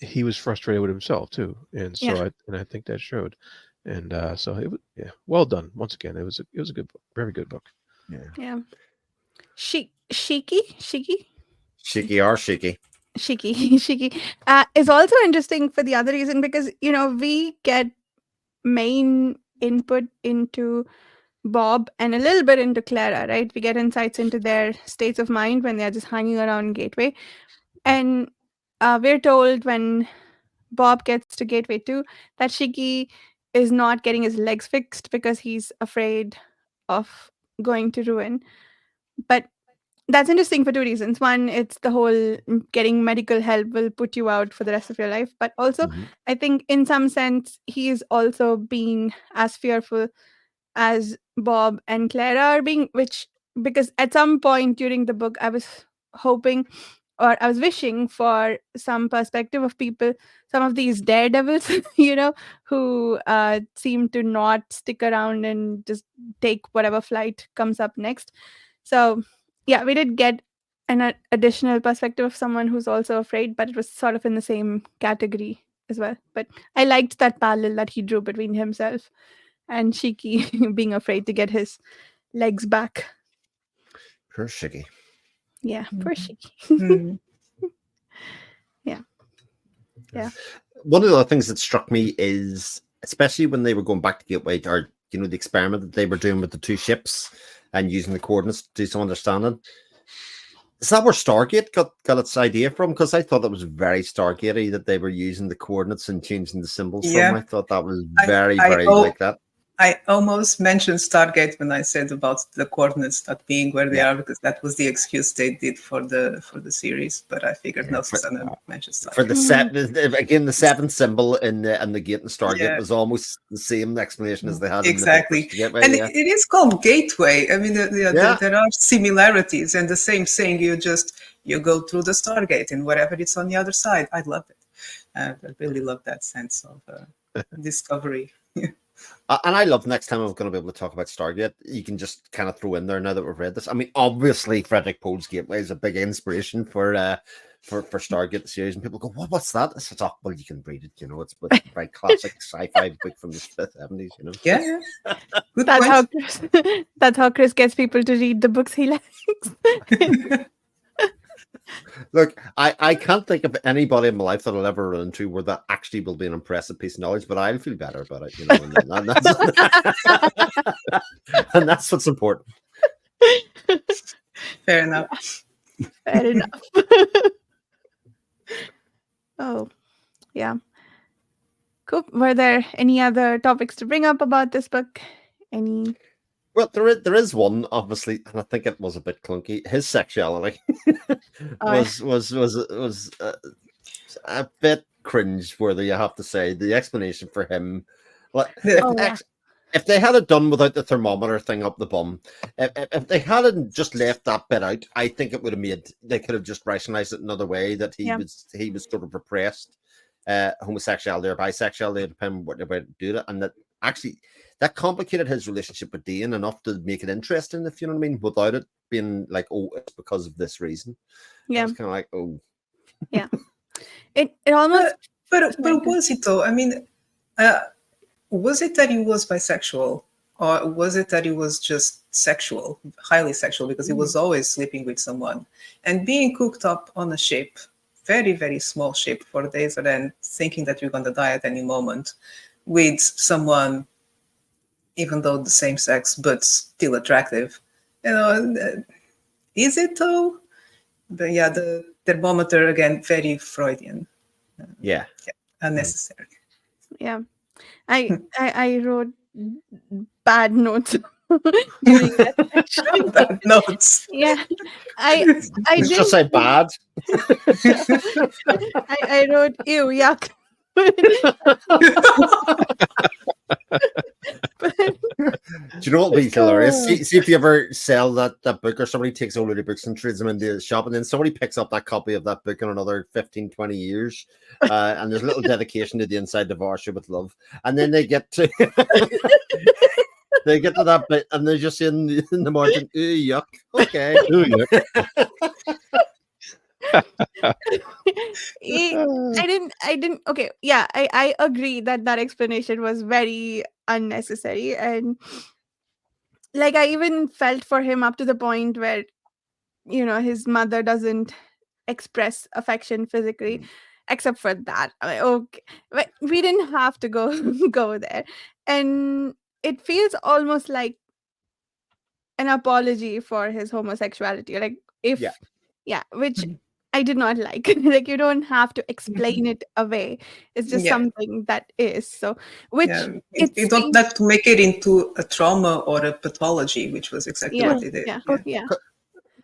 he was frustrated with himself too, and so Yeah. I think that showed. And so it was, well done once again. It was a good book, very good book. Yeah. Shiki is also interesting for the other reason, because we get main input into Bob and a little bit into Clara, right? We get insights into their states of mind when they're just hanging around Gateway, and we're told when Bob gets to Gateway 2 that Shiki is not getting his legs fixed because he's afraid of going to ruin. But that's interesting for two reasons. One, it's the whole getting medical help will put you out for the rest of your life. But also, Mhm. I think in some sense, he is also being as fearful as Bob and Clara are being, which, because at some point during the book, I was hoping or I was wishing for some perspective of people, some of these daredevils, who seem to not stick around and just take whatever flight comes up next. So, yeah, we did get an additional perspective of someone who's also afraid, but it was sort of in the same category as well. But I liked that parallel that he drew between himself and Shiki being afraid to get his legs back. Poor Shiggy. Yeah, poor Shiki. Mm. Yeah. Yeah. One of the other things that struck me is, especially when they were going back to Gateway, or the experiment that they were doing with the two ships and using the coordinates to do some understanding. Is that where Stargate got its idea from? Because I thought it was very Stargatey that they were using the coordinates and changing the symbols from. I thought that was very, very like that. I almost mentioned Stargate when I said about the coordinates not being where they are, because that was the excuse they did for the series. But I figured no, Susanna mentioned Stargate. For the the seventh symbol in the gate in Stargate was almost the same explanation as they had exactly. in the Gateway. And it is called Gateway. I mean, there are similarities, and the same saying. You go through the Stargate and whatever it's on the other side. I love it. I really love that sense of discovery. And I love next time I'm going to be able to talk about Stargate. You can just kind of throw in there now that we've read this. I mean, obviously, Frederik Pohl's Gateway is a big inspiration for Stargate the series, and people go, "What's that?" I said, "Oh, well, you can read it. It's a very classic sci-fi book from the 70s. Yeah. Good that's how Chris gets people to read the books he likes. Look, I can't think of anybody in my life that I'll ever run into where that actually will be an impressive piece of knowledge, but I'll feel better about it, and that's what's important. Fair enough. Fair enough. Oh, yeah. Cool. Were there any other topics to bring up about this book? Any? Well, there is one, obviously, and I think it was a bit clunky. His sexuality was a bit cringe-worthy, I have to say. The explanation for him, if they had it done without the thermometer thing up the bum, if they hadn't just left that bit out, I think it would have they could have just rationalized it another way, that he was sort of repressed homosexuality or bisexuality, depending on what they were to do it, and that actually that complicated his relationship with Dean enough to make it interesting, if you know what I mean, without it being like, oh, it's because of this reason. Yeah, it's kind of like, oh, yeah. It almost. But was it though? I mean, was it that he was bisexual, or was it that he was just sexual, highly sexual, because he was always sleeping with someone and being cooked up on a ship, very, very small ship, for days and then thinking that you're going to die at any moment with someone, even though the same sex, but still attractive. Is it though? But yeah, the thermometer, again, very Freudian. Unnecessary. Yeah. I wrote bad notes during that section. Bad notes. Yeah. I just say bad. I wrote ew, yuck. Do you know what would be hilarious? See if you ever sell that book, or somebody takes all of the books and trades them into the shop, and then somebody picks up that copy of that book in another 15, 20 years, and there's a little dedication to the inside Devour with love, and then they get to that bit, and they're just in the margin, ooh, yuck. Okay. Ooh, yuck. I didn't okay, yeah, I agree that explanation was very unnecessary, and like I even felt for him up to the point where his mother doesn't express affection physically, except for that. I'm like, okay, but we didn't have to go there, and it feels almost like an apology for his homosexuality, like if which I did not like. Like, you don't have to explain it away. It's just Yeah. something that is. So, which Yeah, it you don't seems, have to make it into a trauma or a pathology, which was exactly yeah, what they did. yeah, Yeah. yeah,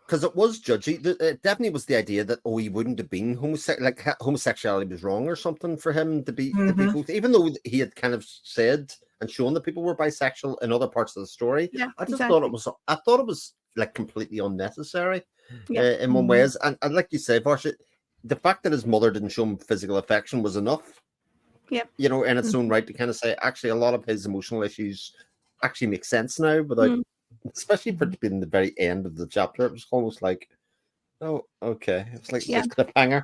Because it was judgy. It definitely was the idea that he wouldn't have been homosexuality was wrong or something for him to be both, even though he had kind of said and shown that people were bisexual in other parts of the story. yeah, I just exactly. thought it was like completely unnecessary Yeah. in one ways. And like you say, Varsha, the fact that his mother didn't show him physical affection was enough. Yep. You know, in its own right, to kind of say actually a lot of his emotional issues actually make sense now without. Especially for it to be in the very end of the chapter, it was almost like, oh, okay. It was like Yeah. a cliffhanger.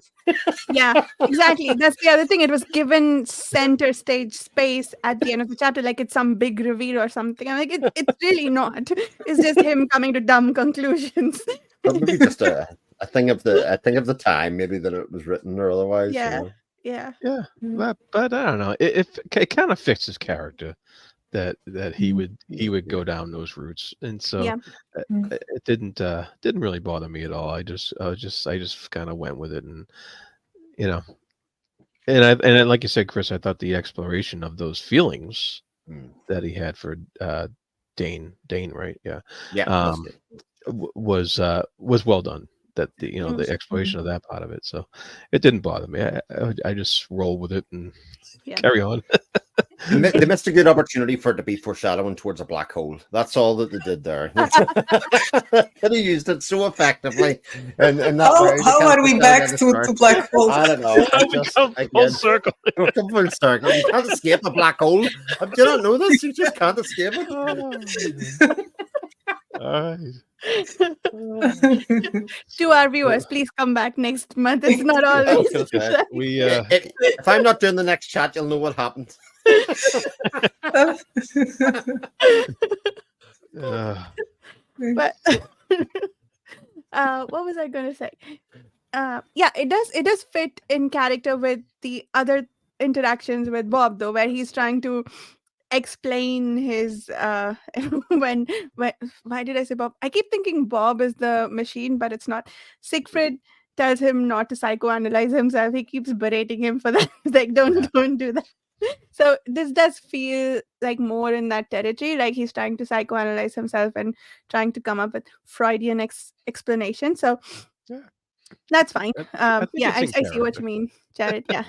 Yeah, exactly. That's the other thing. It was given center stage space at the end of the chapter, like it's some big reveal or something. I'm like, it's really not. It's just him coming to dumb conclusions. But maybe just a thing of the time, maybe that it was written or otherwise. You Yeah, know? yeah, Yeah, but I don't know. It kind of fits his character that he would go down those routes, and so yeah, it didn't really bother me at all. I just kind of went with it, and you know, and like you said, Chris, I thought the exploration of those feelings that he had for Dane, right? Yeah, Yeah, was well done. That the exploration of that part of it, so it didn't bother me. I just roll with it and carry on. They missed a good opportunity for it to be foreshadowing towards a black hole. That's all that they did there. They used it so effectively. And how are we back to black holes? I don't know. Full circle. Come full circle. You can't escape a black hole. Do you not know this? You just can't escape it. All right. To our viewers, please come back next month. It's not always. We if I'm not doing the next chat, you'll know what happened. But what was I going to say? Yeah, it does fit in character with the other interactions with Bob, though, where he's trying to explain his when why did I say Bob? I keep thinking Bob is the machine, but it's not. Siegfried tells him not to psychoanalyze himself. He keeps berating him for that. He's like, don't do that. So this does feel like more in that territory, like he's trying to psychoanalyze himself and trying to come up with Freudian explanation. So that's fine. I see what you mean, Jared. Yeah,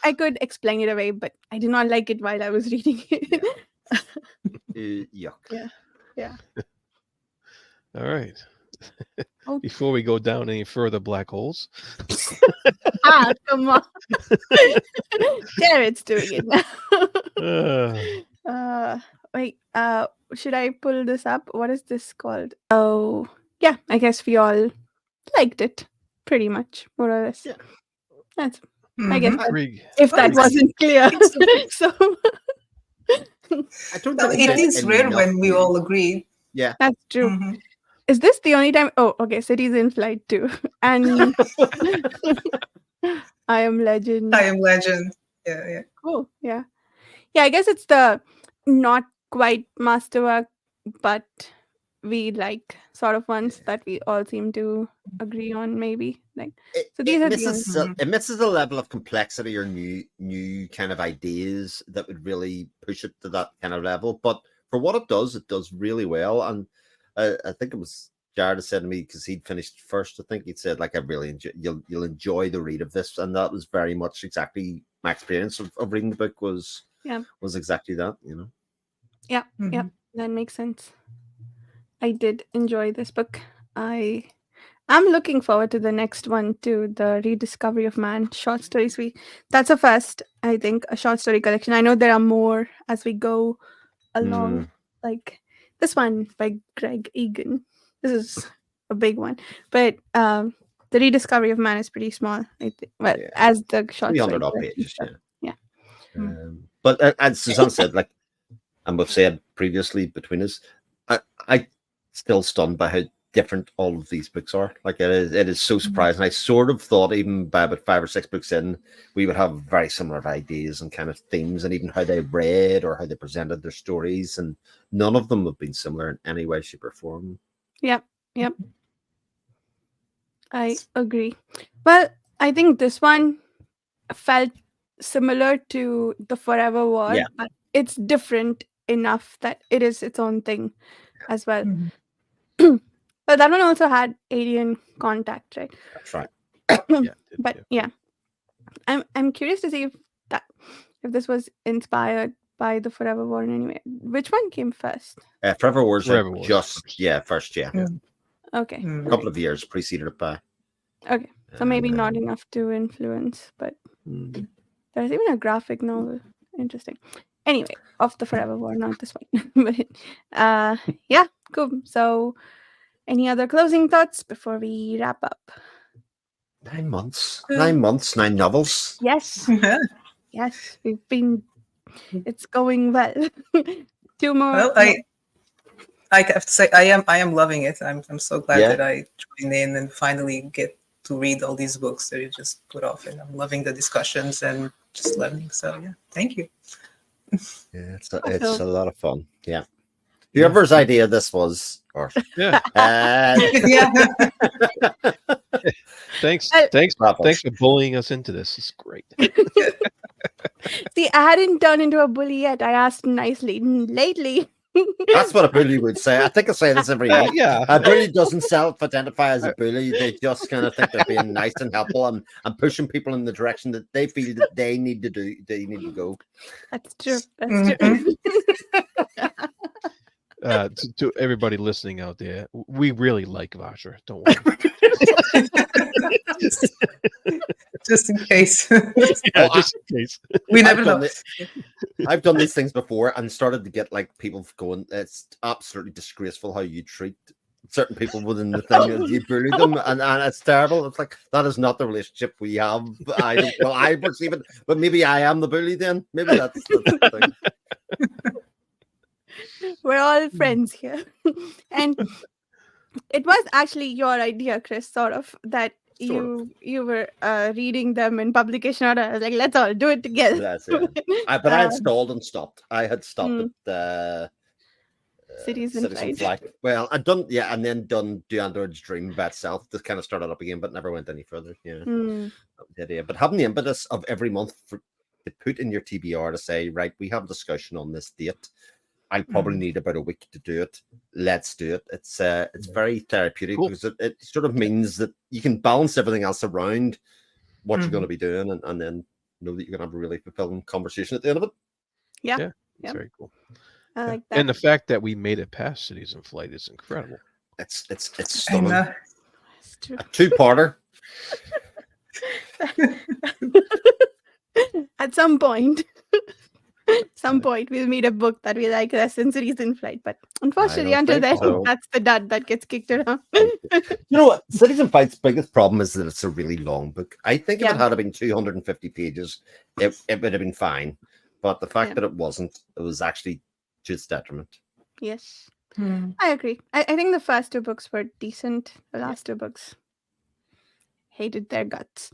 I could explain it away, but I did not like it while I was reading it. Yuck. Yeah. All right. Before we go down any further black holes. Come on. Jared's doing it now. Wait, should I pull this up? What is this called? Oh, yeah, I guess we all liked it pretty much, more or less. Yeah. That's, I guess, if that wasn't clear. So I don't well, think it is rare when we all agree. Yeah, that's true. Is this the only time? Oh, okay. Cities in Flight too, and I Am Legend. I Am Legend. Yeah. Cool. Yeah. I guess it's the not quite masterwork, but we like sort of ones that we all seem to agree on. Maybe like so. These it misses a level of complexity or new kind of ideas that would really push it to that kind of level. But for what it does really well. And I think it was Jared that said to me, because he'd finished first, I think he'd said, like, I really enjoy, you'll enjoy the read of this. And that was very much exactly my experience of reading the book was exactly that, you know. Yeah, that makes sense. I did enjoy this book. I'm looking forward to the next one too, the Rediscovery of Man short stories. That's a first, I think, a short story collection. I know there are more as we go along, like this one by Greg Egan. This is a big one, but the Rediscovery of Man is pretty small. I think. Well, as the short story pages, yeah. But as Suzanne said, like, and we've said previously between us, I still stunned by how different all of these books are. Like, it is so surprising. I sort of thought even by about 5 or 6 books in, we would have very similar ideas and kind of themes, and even how they read or how they presented their stories, and none of them have been similar in any way, shape, or form. Yep. I agree. Well, I think this one felt similar to the Forever War, Yeah. but it's different enough that it is its own thing as well. Mhm. But that one also had alien contact, right? That's right. Yeah. But yeah, I'm curious to see that if this was inspired by the Forever War in any way. Which one came first? Forever Wars Forever Wars just first. first, yeah. Mm. Okay, Mm. A couple of years preceded it by. okay. So maybe not Um, enough to influence, but mm, there's even a graphic novel. Interesting. Anyway, of the Forever War, not this one. But yeah, cool. So any other closing thoughts before we wrap up? 9 months. Uh, 9 months, 9 novels. Yes. Yeah. Yes, it's going well. Two more. Well, I have to say I am loving it. I'm so glad Yeah. that I joined in and finally get to read all these books that you just put off, and I'm loving the discussions and just learning. So yeah, thank you. Yeah, it's Awesome. a lot of fun. Yeah. Whoever's idea this was, or Yeah. Yeah. Thanks. Well- Thanks. Raffles. Thanks for bullying us into this. It's great. See, I hadn't turned into a bully yet. I asked nicely. Lately. That's what a bully would say. I think I say this every week. Yeah. A bully doesn't self-identify as a bully. They just kind of think they're being nice and helpful and pushing people in the direction that they feel that they need to do. They need to go. That's true. That's true. To everybody listening out there, we really like Vasher. Don't worry. Just in case. Yeah, just in case. We never know. I've done these things before and started to get like people going. It's absolutely disgraceful how you treat certain people within the thing. You bully them, and it's terrible. It's like that is not the relationship we have. I don't. Well, I perceive it, but maybe I am the bully. Then maybe that's the thing. We're all friends here. And it was actually your idea, Chris, sort of, that you were reading them in publication order. I was like, let's all do it together. That's it. But I had stalled and stopped. I had stopped at Cities in Flight. Well, I'd done, and then done Do Androids Dream by itself. This kind of started up again, but never went any further. Yeah, that was the idea. But having the impetus of every month to put in your TBR to say, right, we have a discussion on this date. I'll probably need about a week to do it. Let's do it. It's very therapeutic because it sort of means that you can balance everything else around what you're going to be doing, and then know that you're going to have a really fulfilling conversation at the end of it. Yeah. It's very cool. I like that. And the fact that we made it past Cities in Flight is incredible. It's stunning. It's true. A two-parter. At some point, we'll meet a book that we like less than Cities in Flight. But unfortunately, don't until think then, so. that's the dud that gets kicked around. You know what? Cities in Flight's biggest problem is that it's a really long book. I think if it had been 250 pages, it would have been fine. But the fact that it wasn't, it was actually to its detriment. Yes, I agree. I think the first two books were decent. The last two books hated their guts.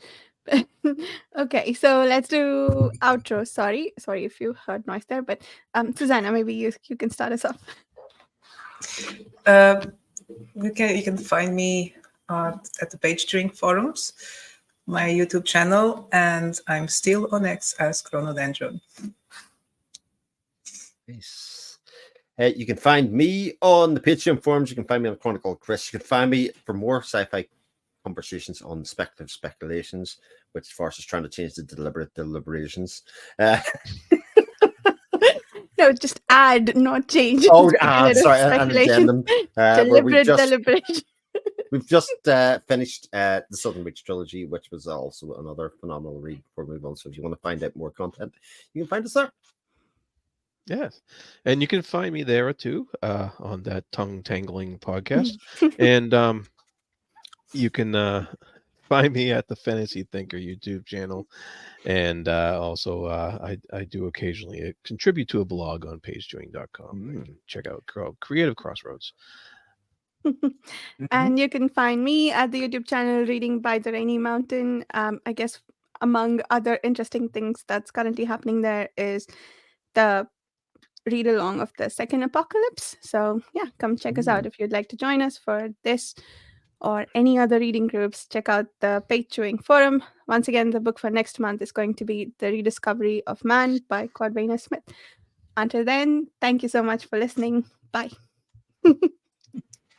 Okay, so let's do outro. Sorry if you heard noise there, but Susanna, maybe you can start us off. You can find me at the Page Drink forums, my YouTube channel, and I'm still on X as Chronodendron. Nice. You can find me on the Patreon forums. You can find me on Chronicle Chris. You can find me for more sci-fi conversations on Speculative Speculations, which Force is trying to change to Deliberate Deliberations. No, just add, not change. Sorry, Speculative an addendum. Deliberate deliberation. We've just finished the Southern Reach trilogy, which was also another phenomenal read before we move on. So if you want to find out more content, you can find us there. Yes. And you can find me there too, on that tongue-tangling podcast. And you can find me at the Fantasy Thinker YouTube channel. And also I do occasionally contribute to a blog on pagedoing.com. You can check out Creative Crossroads. And you can find me at the YouTube channel Reading by the Rainy Mountain. I guess among other interesting things that's currently happening there is the read along of the second apocalypse. So yeah, come check us out if you'd like to join us for this or any other reading groups, check out the Page Chewing Forum. Once again, the book for next month is going to be The Rediscovery of Man by Cordwainer Smith. Until then, thank you so much for listening. Bye.